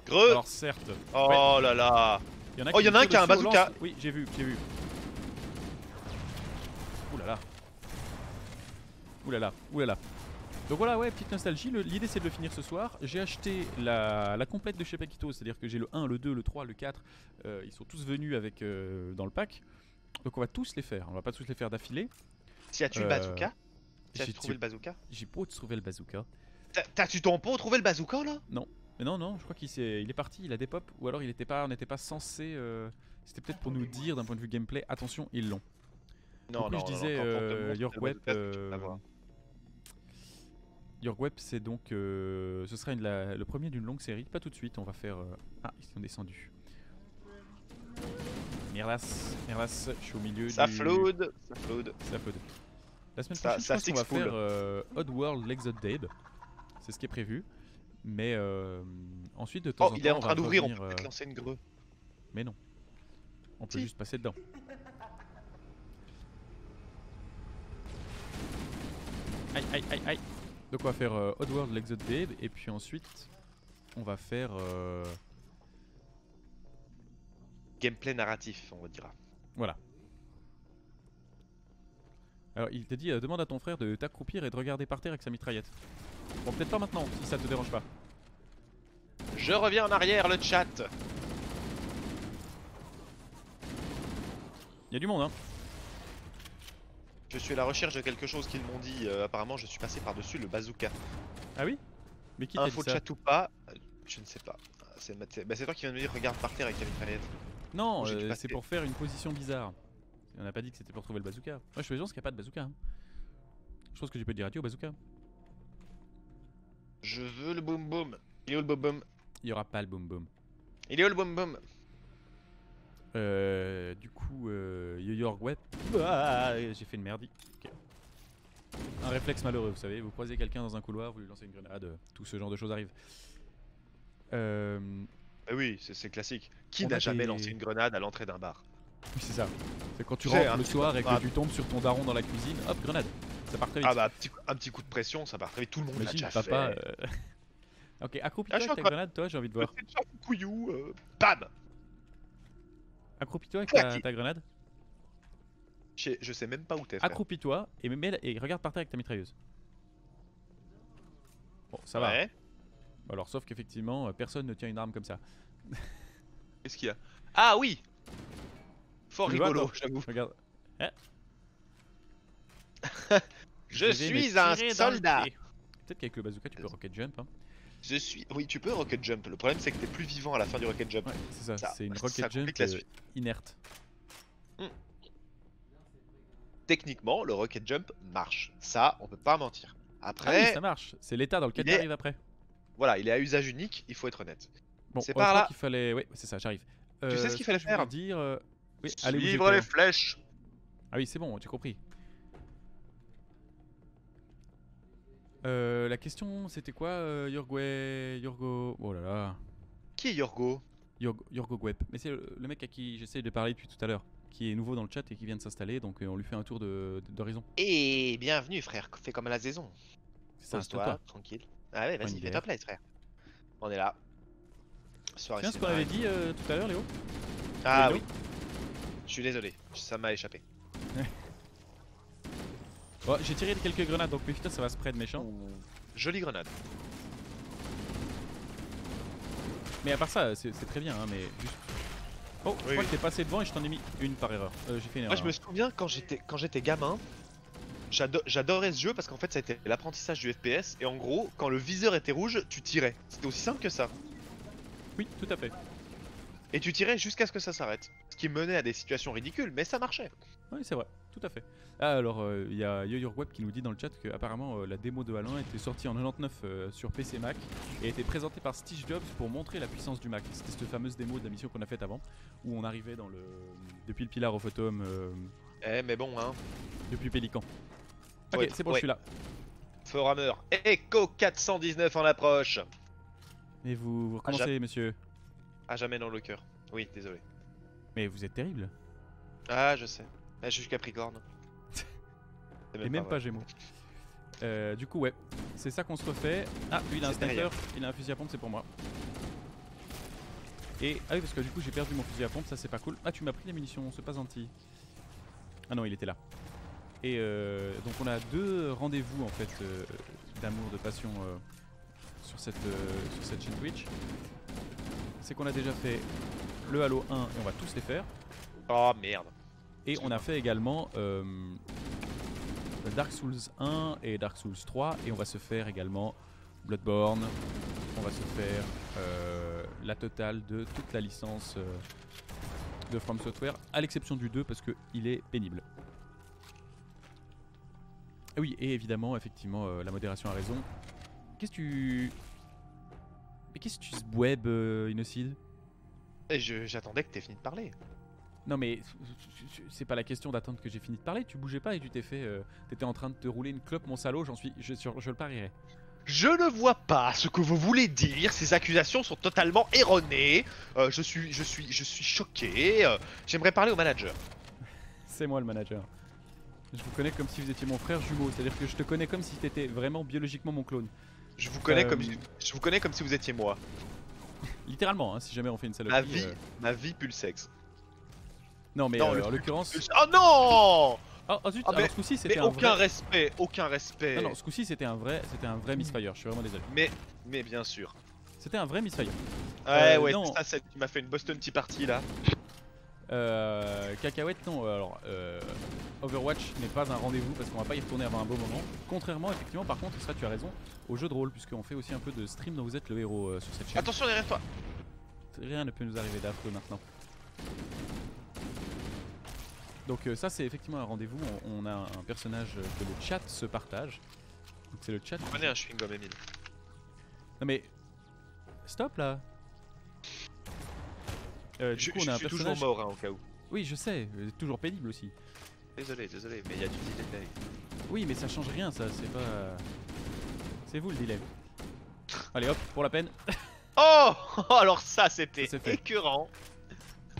B: Greux.
A: Alors certes,
B: Oh là là.
A: il y en a
B: Oh, y en a un qui a un
A: dessus au
B: bazooka.
A: lance- Oui, j'ai vu. Ouh là là. Ouh là là. Donc voilà, ouais, petite nostalgie. L'idée c'est de le finir ce soir. J'ai acheté la complète de chez Paquito, c'est-à-dire que j'ai le 1, le 2, le 3, le 4. Ils sont tous venus avec dans le pack. Donc on va tous les faire. On va pas tous les faire d'affilée.
B: Si as-tu le bazooka? Si
A: j'ai
B: as-tu trouvé le bazooka?
A: J'ai pas trouvé le bazooka.
B: T'as-tu ton pot trouvé le bazooka là?
A: Mais non, je crois il est parti, il a des pop. Ou alors on n'était pas censé. C'était peut-être pour nous dire d'un point de vue gameplay, attention, ils l'ont.
B: Non,
A: Donc,
B: non,
A: oui, je disais,
B: quand on te montre
A: Your
B: le
A: Web.
B: bazooka, tu peux l'avoir.
A: Your Web, c'est donc. Ce sera le premier d'une longue série. Pas tout de suite, on va faire. Ah, ils sont descendus. Mirlas, Mirlas, je suis au milieu
B: Ça
A: du...
B: flood. Ça flood.
A: Ça flood. La semaine
B: Ça-
A: prochaine,
B: ça
A: je pense qu'on va
B: s'expoule.
A: faire Oddworld l'Exode. C'est ce qui est prévu. Mais ensuite, de temps
B: Oh,
A: en temps,
B: il est en
A: on
B: train
A: va
B: d'ouvrir, on
A: revenir,
B: peut peut-être lancer une greu.
A: Mais non. On peut
B: Si.
A: juste passer dedans. Aïe, aïe, aïe, aïe. Donc on va faire Oddworld l'Exode Babe. Et puis ensuite, on va faire...
B: Gameplay narratif, on dira.
A: Voilà. Alors il t'a dit demande à ton frère de t'accroupir et de regarder par terre avec sa mitraillette. Bon, peut-être pas maintenant, si ça te dérange pas.
B: Je reviens en arrière, le chat.
A: Il y a du monde, hein.
B: Je suis à la recherche de quelque chose qu'ils m'ont dit. Apparemment, je suis passé par-dessus le bazooka.
A: Ah oui? Mais qui t'a dit
B: Info
A: ça?
B: chat ou pas, je ne sais pas. C'est toi qui viens de me dire regarde par terre avec ta mitraillette.
A: Non,
B: J'ai dû passer.
A: c'est pour faire une position bizarre. On n'a pas dit que c'était pour trouver le bazooka. Moi je pense qu'il n'y a pas de bazooka. Hein. Je pense que tu peux dire adieu au bazooka.
B: Je veux le boom boom. Il est où le boom boom?
A: Il n'y aura pas le boom boom.
B: Il est où le boom boom?
A: Du coup, Yo-Yo Web. Ah, j'ai fait une merdique. Ok. Un réflexe malheureux, vous savez. Vous croisez quelqu'un dans un couloir, vous lui lancez une grenade, tout ce genre de choses arrive.
B: Ah oui, c'est classique. Qui
A: On
B: n'a
A: a
B: jamais
A: des-
B: lancé une grenade à l'entrée d'un bar?
A: Oui, c'est ça. C'est quand tu
B: Tu sais,
A: rentres
B: un
A: le
B: petit
A: soir
B: peu
A: et
B: de
A: que
B: grade.
A: tu tombes sur ton daron dans la cuisine, hop, grenade. Ça part très vite.
B: Ah bah un petit coup de pression, ça part très vite. Tout le monde l'a
A: Imagine
B: déjà
A: papa.
B: fait.
A: Ok,
B: Ah,
A: accroupis-toi
B: je suis
A: avec ta
B: en train-
A: grenade, toi, j'ai envie de voir.
B: Petit chat couillou, bam.
A: Accroupis-toi avec
B: Claqué.
A: ta grenade.
B: Je sais même pas où t'es, frère.
A: Accroupis-toi et regarde par terre avec ta mitrailleuse. Bon, ça va.
B: Ouais.
A: Alors, sauf qu'effectivement, personne ne tient une arme comme ça.
B: Qu'est-ce qu'il y a? Ah oui. Fort
A: Tu le vois,
B: rigolo,
A: toi
B: j'avoue.
A: Regarde.
B: Je
A: vais
B: suis
A: me
B: un
A: tirer dans le
B: soldat.
A: pied. Peut-être qu'avec le bazooka, tu peux rocket jump. Hein.
B: Je suis. Oui, tu peux rocket jump. Le problème, c'est que t'es plus vivant à la fin du rocket jump.
A: Ouais, c'est ça.
B: Ça-
A: C'est une
B: ça
A: rocket jump
B: complique la suite.
A: inerte.
B: Techniquement, le rocket jump marche. Ça, on peut pas mentir.
A: Ah
B: Après,
A: oui, ça marche. C'est l'état dans lequel
B: il est-
A: tu arrives après.
B: voilà, il est à usage unique. Il faut être honnête.
A: Bon,
B: c'est
A: je
B: par
A: crois
B: là.
A: qu'il fallait. Oui, c'est ça, j'arrive.
B: Tu sais ce qu'il fallait
A: que je voulais
B: faire
A: dire. Oui, allez, où
B: Suivre
A: j'étais,
B: les
A: hein.
B: flèches.
A: Ah oui, c'est bon, j'ai compris. La question, c'était quoi, Yorgo. Oh là là.
B: Qui est Yorgo?
A: Yorgo Gwep. Mais c'est le mec à qui j'essaie de parler depuis tout à l'heure, qui est nouveau dans le chat et qui vient de s'installer, donc on lui fait un tour d'horizon.
B: Et bienvenue, frère. Fais comme à la saison.
A: C'est ça,
B: Pose-toi,
A: installe-toi.
B: tranquille. Ah ouais,
A: Prends
B: vas-y,
A: une
B: fais
A: bière.
B: ta place, frère. On est là. Soirée
A: Tiens, ce qu'on avait dit tout à l'heure, Léo.
B: Ah
A: Léo
B: oui. Je suis désolé, ça m'a échappé.
A: Bon, j'ai tiré quelques grenades, donc putain, ça va spread méchant.
B: Jolie grenade.
A: Mais à part ça, c'est très bien, hein, mais juste... Oh, je
B: Oui,
A: crois
B: oui.
A: que t'es passé devant et je t'en ai mis une par erreur. J'ai fait une
B: Moi,
A: erreur.
B: je me souviens quand j'étais gamin, j'adorais ce jeu parce qu'en fait, ça a été l'apprentissage du FPS. Et en gros, quand le viseur était rouge, tu tirais. C'était aussi simple que ça.
A: Oui, tout à fait.
B: Et tu tirais jusqu'à ce que ça s'arrête. Ce qui menait à des situations ridicules, mais ça marchait.
A: Oui, c'est vrai, tout à fait. Ah, alors, il y a YoYoRweb qui nous dit dans le chat que apparemment la démo de Halo 1 était sortie en 99 sur PC Mac et était présentée par Steve Jobs pour montrer la puissance du Mac. C'était cette fameuse démo de la mission qu'on a faite avant, où on arrivait depuis le Pilar au Photom,
B: Eh, mais bon, hein.
A: depuis Pélican. Ok,
B: Ouais,
A: c'est bon,
B: ouais.
A: je suis là.
B: Foramer. Echo 419 en approche.
A: Et vous recommencez, monsieur.
B: À jamais dans le cœur. Oui, désolé.
A: Mais vous êtes terrible.
B: Ah, je sais. Ah, je suis Capricorne. C'est
A: Et même
B: vrai.
A: pas Gémeaux. Du coup, ouais, c'est ça qu'on se refait. Ah, lui il a un
B: C'est
A: sniper,
B: derrière.
A: il a un fusil à pompe, c'est pour moi. Et ah oui, parce que du coup j'ai perdu mon fusil à pompe, ça c'est pas cool. Ah, tu m'as pris les munitions, c'est pas gentil. Ah non, il était là. Et donc on a deux rendez-vous en fait d'amour, de passion sur cette chaîne Twitch. C'est qu'on a déjà fait le Halo 1 et on va tous les faire.
B: Oh merde.
A: Et on a fait également Dark Souls 1 et Dark Souls 3 et on va se faire également Bloodborne. On va se faire la totale de toute la licence de From Software, à l'exception du 2 parce qu'il est pénible. Ah oui, et évidemment, effectivement, la modération a raison. Qu'est-ce que tu... Mais qu'est-ce que tu se web, Innocide?
B: Et j'attendais que t'aies fini de parler.
A: Non mais c'est pas la question d'attendre que j'ai fini de parler. Tu bougeais pas et tu t'es fait. T'étais en train de te rouler une clope, mon salaud. Je le parierais.
B: Je ne vois pas ce que vous voulez dire. Ces accusations sont totalement erronées. Je suis choqué. J'aimerais parler au manager.
A: C'est moi le manager. Je vous connais comme si vous étiez mon frère jumeau. C'est-à-dire que je te connais comme si t'étais vraiment biologiquement mon clone.
B: Je vous connais comme si vous étiez moi.
A: Littéralement, hein, si jamais on fait une saloperie.
B: Ma vie pue le sexe.
A: Non mais
B: Non,
A: en l'occurrence.
B: Oh non!
A: Oh zut,
B: Ah,
A: alors ce coup-ci c'était
B: Mais
A: un
B: aucun
A: vrai.
B: respect, aucun respect.
A: Non, non, ce coup-ci c'était un vrai misfire. Je suis vraiment désolé.
B: Mais bien sûr.
A: C'était un vrai misfire.
B: Ouais,
A: non.
B: c'est ça, tu m'as fait une Boston Tea Party là.
A: Cacahuète, non. Alors, Overwatch n'est pas un rendez-vous parce qu'on va pas y retourner avant un beau moment. Contrairement, effectivement, par contre, ça tu as raison, au jeu de rôle, puisqu'on fait aussi un peu de stream dont vous êtes le héros sur cette chaîne.
B: Attention derrière toi.
A: Rien ne peut nous arriver d'affreux maintenant. Donc ça c'est effectivement un rendez-vous, on a un personnage que le chat se partage. Donc c'est le chat.
B: Prenez un chewing-gum Emile.
A: Non mais... Stop là. Du coup on a un
B: je suis toujours
A: personnage...
B: mort hein, au cas où.
A: Oui je sais, toujours pénible aussi.
B: Désolé, mais il y a du delay.
A: Oui mais ça change rien ça, c'est pas... C'est vous le dilemme. Allez hop, pour la peine.
B: Oh alors ça c'était
A: Ça, c'est fait.
B: écœurant.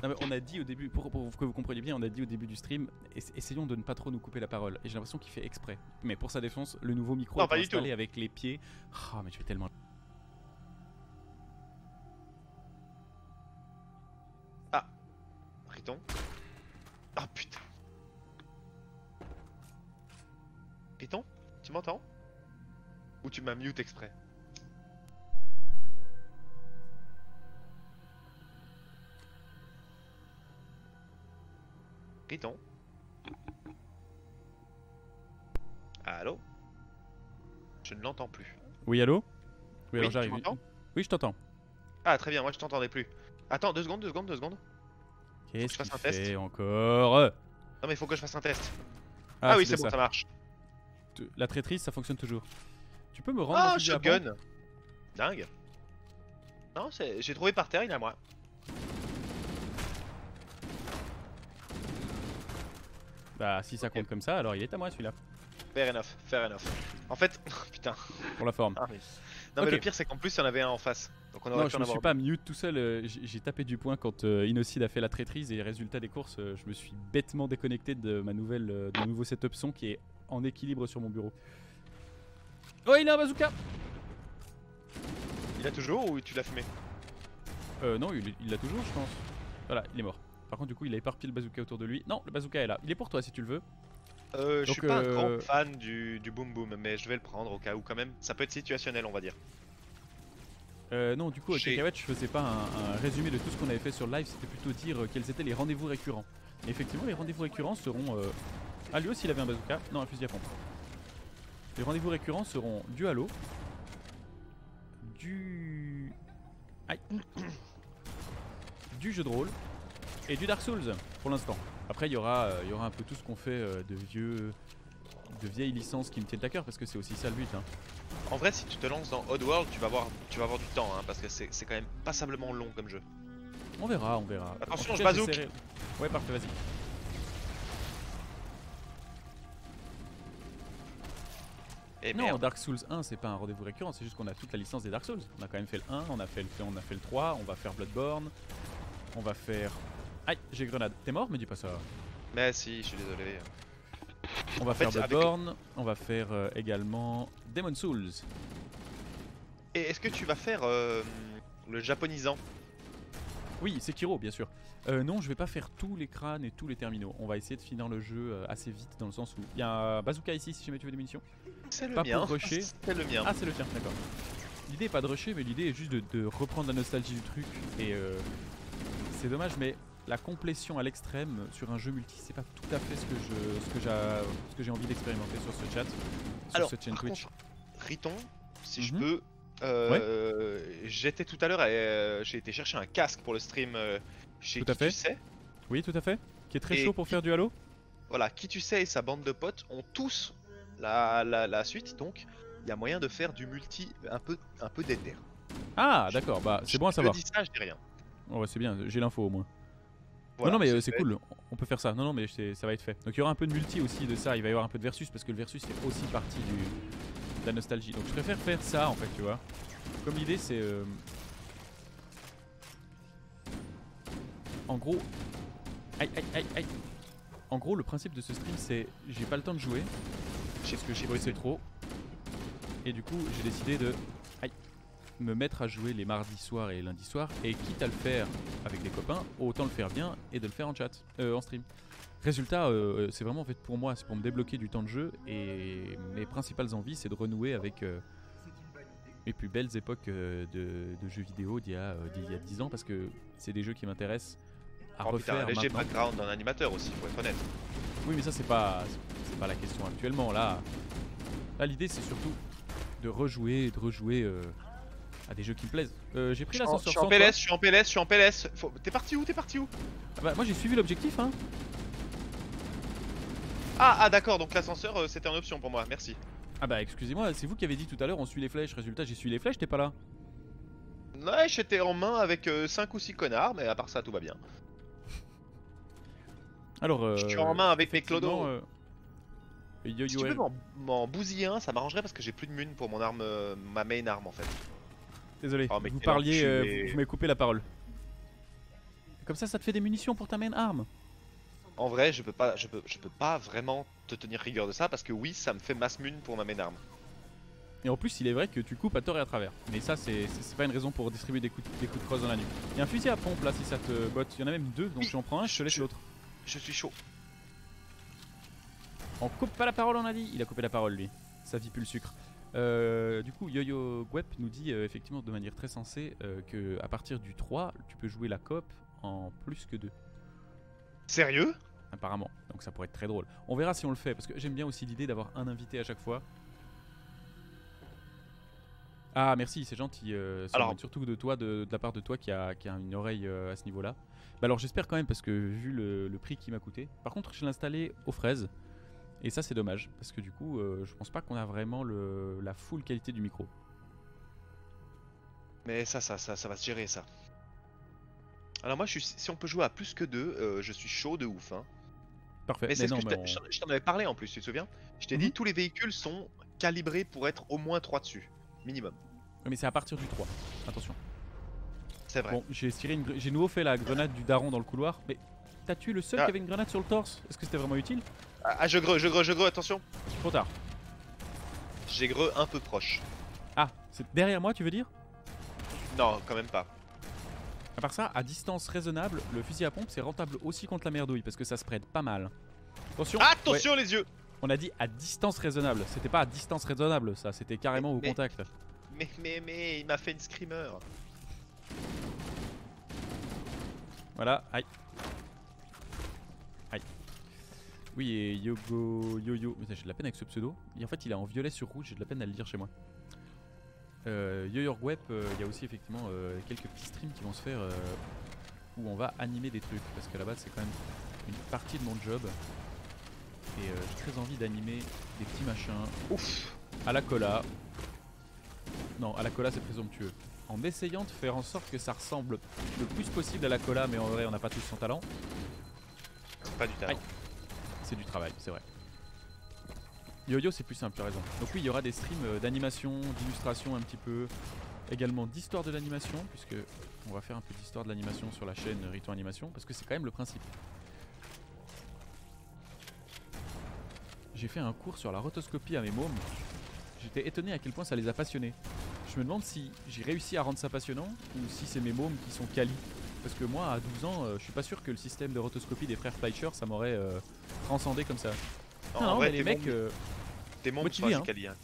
A: Non mais on a dit au début, pour que vous compreniez bien, on a dit au début du stream, essayons de ne pas trop nous couper la parole. Et j'ai l'impression qu'il fait exprès. Mais pour sa défense, le nouveau micro
B: Non,
A: est
B: pas du
A: installé
B: tout.
A: avec les pieds. Oh mais tu fais tellement...
B: Riton. Ah putain. Riton, tu m'entends? Ou tu m'as mute exprès? Riton. Allô? Je ne l'entends plus.
A: Oui allô?
B: Oui,
A: alors
B: tu
A: j'arrive.
B: m'entends?
A: Oui je t'entends.
B: Ah très bien, moi je t'entendais plus. Attends, 2 secondes.
A: Qu'est-ce
B: je fasse
A: qu'il
B: un test.
A: fait encore?
B: Non mais il faut que je fasse un test.
A: Ah,
B: oui,
A: c'était
B: c'est bon, ça marche.
A: La traîtrise ça fonctionne toujours. Tu peux me rendre
B: Ah,
A: le fusil à pompe?
B: shotgun. Dingue. Non, j'ai trouvé par terre, il est à moi.
A: Bah si ça compte comme ça, alors il est à moi celui-là.
B: Fair enough. En fait, putain.
A: Pour la forme.
B: Ah, mais... Non mais
A: Ok.
B: le pire c'est qu'en plus il y en avait un en face. Donc on aurait
A: Non,
B: pu
A: je
B: en
A: me
B: avoir
A: suis pas mute tout seul, j'ai tapé du poing quand Innocide a fait la traîtrise et résultat des courses, je me suis bêtement déconnecté de ma nouvelle, de mon nouveau setup son qui est en équilibre sur mon bureau. Oh il a un bazooka!
B: Il a toujours ou tu l'as fumé?
A: Non il l'a toujours je pense. Voilà il est mort. Par contre du coup il a éparpillé le bazooka autour de lui. Non le bazooka est là, il est pour toi si tu le veux.
B: Je
A: Donc,
B: suis pas un grand fan du boom boom mais je vais le prendre au cas où quand même. Ça peut être situationnel on va dire.
A: Non du coup avec
B: J'ai-
A: Cacahuète je faisais pas un résumé de tout ce qu'on avait fait sur le live, c'était plutôt dire quels étaient les rendez-vous récurrents. Et effectivement les rendez-vous récurrents seront... Ah lui aussi il avait un bazooka, non un fusil à pompe. Les rendez-vous récurrents seront du Halo, du... Aïe. Du jeu de rôle et du Dark Souls pour l'instant. Après il y aura un peu tout ce qu'on fait de vieilles licences qui me tiennent à cœur parce que c'est aussi ça le but. Hein.
B: En vrai si tu te lances dans Oddworld tu vas avoir du temps hein, parce que c'est quand même passablement long comme jeu.
A: On verra, on verra.
B: Attention,
A: En tout
B: je
A: cas,
B: bazooke.
A: j'essaierai- Ouais parfait vas-y.
B: Et
A: Non,
B: merde.
A: Dark Souls 1 c'est pas un rendez-vous récurrent, c'est juste qu'on a toute la licence des Dark Souls. On a quand même fait le 1, on a fait le 3, on va faire Bloodborne, on va faire... Aïe, j'ai grenade. T'es mort? Me dis pas ça.
B: Mais si, je suis désolé.
A: On va
B: fait,
A: faire
B: avec-
A: Bloodborne, on va faire également Demon Souls.
B: Et est-ce que tu vas faire le japonisant?
A: Oui, Sekiro bien sûr. Non, je vais pas faire tous les crânes et tous les terminaux. On va essayer de finir le jeu assez vite dans le sens où... Il y a un bazooka ici si jamais tu veux des munitions.
B: C'est le
A: Pas
B: mien.
A: pour rusher.
B: C'est le mien.
A: Ah c'est le tien, d'accord. L'idée est pas de rusher mais l'idée est juste de reprendre la nostalgie du truc et c'est dommage mais la complétion à l'extrême sur un jeu multi c'est pas tout à fait ce que j'ai envie d'expérimenter sur ce chat, sur
B: Alors,
A: cette chaîne
B: par
A: Twitch.
B: contre, Riton, si je
A: Mhm.
B: peux, j'étais tout à l'heure, j'ai été chercher un casque pour le stream chez
A: Tout à
B: qui
A: fait.
B: tu sais.
A: Oui tout à fait. Qui est très
B: Et
A: chaud pour faire du Halo.
B: Voilà, qui tu sais et sa bande de potes ont tous la suite, donc il y a moyen de faire du multi un peu déter.
A: Ah d'accord, bah c'est bon à savoir.
B: Je dis ça, je dis rien.
A: Oh, ouais, c'est bien, j'ai l'info au moins.
B: Voilà,
A: non, mais
B: c'est
A: c'est
B: fait.
A: cool, on peut faire ça. Non, non, mais ça va être fait. Donc il y aura un peu de multi aussi de ça, il va y avoir un peu de versus parce que le versus fait aussi partie de la nostalgie. Donc je préfère faire ça en fait, tu vois. Comme l'idée c'est. En gros. Aïe, aïe, aïe, aïe. En gros, le principe de ce stream c'est j'ai pas le temps de jouer parce que j'ai bossé trop. Et du coup, j'ai décidé de me mettre à jouer les mardis soirs et lundis soirs. Et quitte à le faire avec des copains, autant le faire bien et de le faire en chat, en stream. Résultat, c'est vraiment en fait pour moi, c'est pour me débloquer du temps de jeu. Et mes principales envies, c'est de renouer avec mes plus belles époques de jeux vidéo d'il y a 10 ans. Parce que c'est des jeux qui m'intéressent à
B: Oh, puis t'as un
A: refaire
B: léger
A: maintenant.
B: background d'un animateur aussi, faut être honnête.
A: Oui, mais ça, c'est pas la question actuellement. Là l'idée, c'est surtout de rejouer à des jeux qui me plaisent. J'ai pris
B: Je
A: l'ascenseur
B: suis en
A: sans
B: PLS,
A: toi.
B: je suis en PLS, je suis en PLS. T'es parti où?
A: Ah bah, moi j'ai suivi l'objectif hein.
B: Ah d'accord, donc l'ascenseur c'était en option pour moi, merci.
A: Ah bah excusez-moi, c'est vous qui avez dit tout à l'heure on suit les flèches. Résultat j'ai suivi les flèches, t'es pas là.
B: Ouais, j'étais en main avec 5 ou 6 connards, mais à part ça tout va bien.
A: Alors
B: Je suis en main avec mes
A: effectivement,
B: clodos.
A: Yo
B: Si
A: Yo
B: tu peux
A: El-
B: m'en bousiller un, ça m'arrangerait parce que j'ai plus de mun pour mon arme, ma main arme en fait.
A: Désolé,
B: Oh, mais
A: vous
B: quel
A: parliez,
B: enculé.
A: vous m'avez coupé la parole. Comme ça te fait des munitions pour ta main arme.
B: En vrai, je peux pas vraiment te tenir rigueur de ça parce que oui, ça me fait masse mun pour ma main arme.
A: Et en plus il est vrai que tu coupes à tort et à travers. Mais ça c'est pas une raison pour distribuer des coups de crosse dans la nuque. Il y a un fusil à pompe là si ça te botte. Il y en a même deux donc
B: Oui,
A: j'en prends un, je te laisse l'autre.
B: Je suis chaud.
A: On coupe pas la parole, on a dit. Il a coupé la parole, lui. Ça vit plus le sucre. Du coup, Yo-Yo Gwep nous dit effectivement de manière très sensée que à partir du 3, tu peux jouer la coop en plus que 2.
B: Sérieux?
A: Apparemment. Donc ça pourrait être très drôle. On verra si on le fait parce que j'aime bien aussi l'idée d'avoir un invité à chaque fois. Ah, merci, c'est gentil.
B: Alors-
A: Surtout de toi, de la part de toi qui a une oreille à ce niveau-là. Bah alors j'espère quand même parce que vu le prix qui m'a coûté. Par contre, je l'ai installé aux fraises. Et ça c'est dommage parce que du coup je pense pas qu'on a vraiment la full qualité du micro.
B: Mais ça va se gérer ça. Alors moi, si on peut jouer à plus que 2, je suis chaud de ouf. Hein.
A: Parfait.
B: Mais c'est ce
A: non,
B: que
A: mais
B: je t'en avais parlé en plus, tu te souviens? Je t'ai dit tous les véhicules sont calibrés pour être au moins 3 dessus, minimum.
A: mais c'est à partir du 3. Attention.
B: C'est vrai.
A: Bon, j'ai nouveau fait la grenade du daron dans le couloir. Mais t'as tué le seul
B: Ah.
A: qui avait une grenade sur le torse? Est-ce que c'était vraiment utile?
B: Ah, je greux, attention.
A: Trop tard.
B: J'ai greux un peu proche.
A: Ah, c'est derrière moi tu veux dire?
B: Non, quand même pas.
A: À part ça, à distance raisonnable, le fusil à pompe c'est rentable aussi contre la merdouille parce que ça spread pas mal. Attention.
B: Attention les yeux.
A: On a dit à distance raisonnable. C'était pas à distance raisonnable ça, c'était carrément au
B: Mais-
A: contact.
B: Mais il m'a fait une screamer.
A: Voilà, aïe. Aïe. Oui, et Yo-Yo. J'ai de la peine avec ce pseudo. Et en fait, il est en violet sur rouge, j'ai de la peine à le lire chez moi. Yo-Yo Gwep, il y a aussi effectivement quelques petits streams qui vont se faire où on va animer des trucs. Parce qu'à la base, c'est quand même une partie de mon job. Et j'ai très envie d'animer des petits machins.
B: Ouf.
A: À la cola. Non, à la cola, c'est présomptueux. En essayant de faire en sorte que ça ressemble le plus possible à la cola, mais en vrai, on n'a pas tous son talent.
B: C'est pas du talent.
A: Aïe. C'est du travail, c'est vrai. Yo-Yo, c'est plus simple, tu as raison. Donc oui, il y aura des streams d'animation, d'illustration un petit peu, également d'histoire de l'animation, puisque on va faire un peu d'histoire de l'animation sur la chaîne Riton Animation, parce que c'est quand même le principe. J'ai fait un cours sur la rotoscopie à mes mômes. J'étais étonné à quel point ça les a passionnés. Je me demande si j'ai réussi à rendre ça passionnant ou si c'est mes mômes qui sont quali. Parce que moi, à 12 ans, je suis pas sûr que le système de rotoscopie des frères Fleischer, ça m'aurait transcendé comme ça.
B: Non,
A: Non,
B: en vrai,
A: mais les mecs,
B: tes membres sont
A: motivés,
B: assez
A: hein.
B: quali. Hein.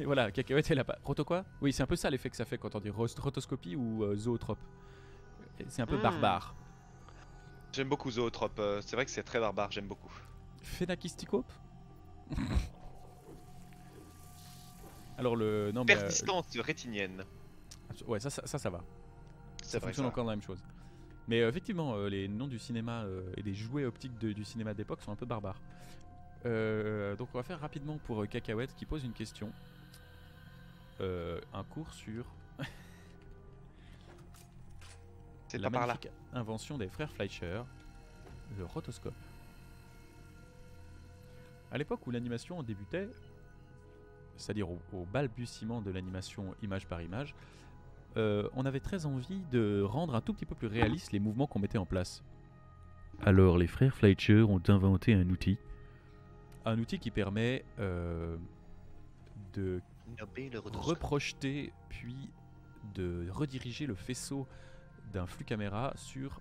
A: voilà, Cacahuète, elle a pas. Roto quoi? Oui, c'est un peu ça l'effet que ça fait quand on dit rotoscopie ou zootrope. C'est un peu barbare.
B: J'aime beaucoup Zootrope, c'est vrai que c'est très barbare, j'aime beaucoup.
A: Phénakisticope. Alors le. Non, mais.
B: Persistance rétinienne.
A: Ouais, ça va.
B: C'est
A: Ça
B: vrai
A: fonctionne
B: ça.
A: encore la même chose. Mais effectivement, les noms du cinéma et des jouets optiques du cinéma d'époque sont un peu barbares. Donc on va faire rapidement pour Cacahuète qui pose une question. Un cours sur...
B: C'est
A: la
B: pas par là.
A: magnifique invention des frères Fleischer, le rotoscope. À l'époque où l'animation débutait, c'est-à-dire au balbutiement de l'animation image par image, on avait très envie de rendre un tout petit peu plus réaliste les mouvements qu'on mettait en place. Alors les frères Fleischer ont inventé un outil. Un outil qui permet de reprojeter puis de rediriger le faisceau d'un flux caméra sur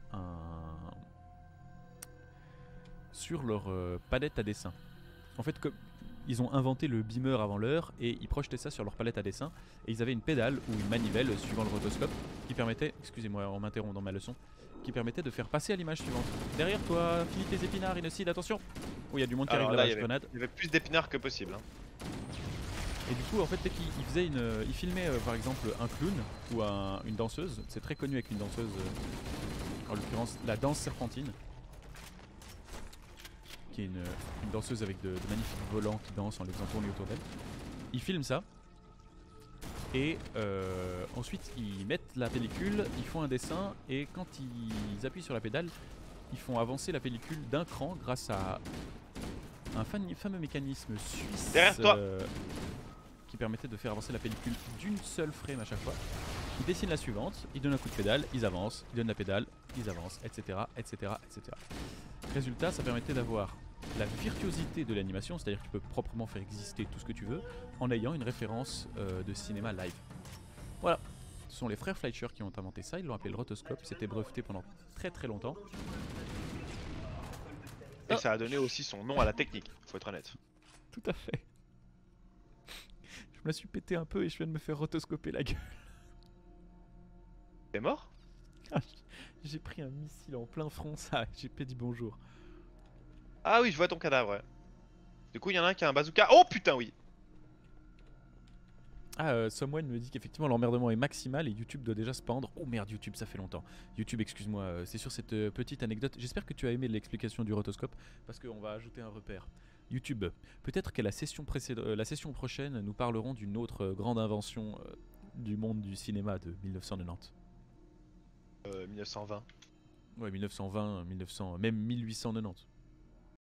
A: leur palette à dessin. En fait, comme ils ont inventé le beamer avant l'heure et ils projetaient ça sur leur palette à dessin et ils avaient une pédale ou une manivelle suivant le rotoscope qui permettait, excusez-moi on m'interrompt dans ma leçon, qui permettait de faire passer à l'image suivante. Derrière toi, finis tes épinards, Innocide, attention. Oh, il y a du monde qui arrive là-bas, je grenade.
B: Il y avait plus d'épinards que possible. Hein.
A: Et du coup, en fait, dès qu'il faisait il filmait par exemple un clown ou une danseuse. C'est très connu avec une danseuse, en l'occurrence la danse serpentine, qui est une danseuse avec de magnifiques volants qui dansent en les faisant tourner autour d'elle. Ils filment ça. Et ensuite, ils mettent la pellicule, ils font un dessin, et quand ils appuient sur la pédale, ils font avancer la pellicule d'un cran grâce à un fameux mécanisme suisse qui permettait de faire avancer la pellicule d'une seule frame à chaque fois. Ils dessinent la suivante, ils donnent un coup de pédale, ils avancent, ils donnent la pédale, ils avancent, etc. etc., etc. Résultat, ça permettait d'avoir la virtuosité de l'animation, c'est-à-dire que tu peux proprement faire exister tout ce que tu veux en ayant une référence de cinéma live. Voilà, ce sont les frères Fleischer qui ont inventé ça, ils l'ont appelé le rotoscope, c'était breveté pendant très très longtemps.
B: Et ça a donné aussi son nom à la technique, faut être honnête.
A: Tout à fait. Je me la suis pété un peu et je viens de me faire rotoscoper la gueule.
B: T'es mort?
A: J'ai pris un missile en plein front, ça, j'ai pas dit bonjour.
B: Ah oui, je vois ton cadavre, ouais. Du coup, il y en a un qui a un bazooka. Oh putain, oui.
A: Ah, Someone me dit qu'effectivement l'emmerdement est maximal et YouTube doit déjà se pendre. Oh merde, YouTube, ça fait longtemps. YouTube, excuse-moi, c'est sur cette petite anecdote. J'espère que tu as aimé l'explication du rotoscope parce qu'on va ajouter un repère. YouTube, peut-être qu'à la session prochaine, nous parlerons d'une autre grande invention du monde du cinéma de 1990.
B: 1920.
A: Ouais, 1920, 1900, même 1890.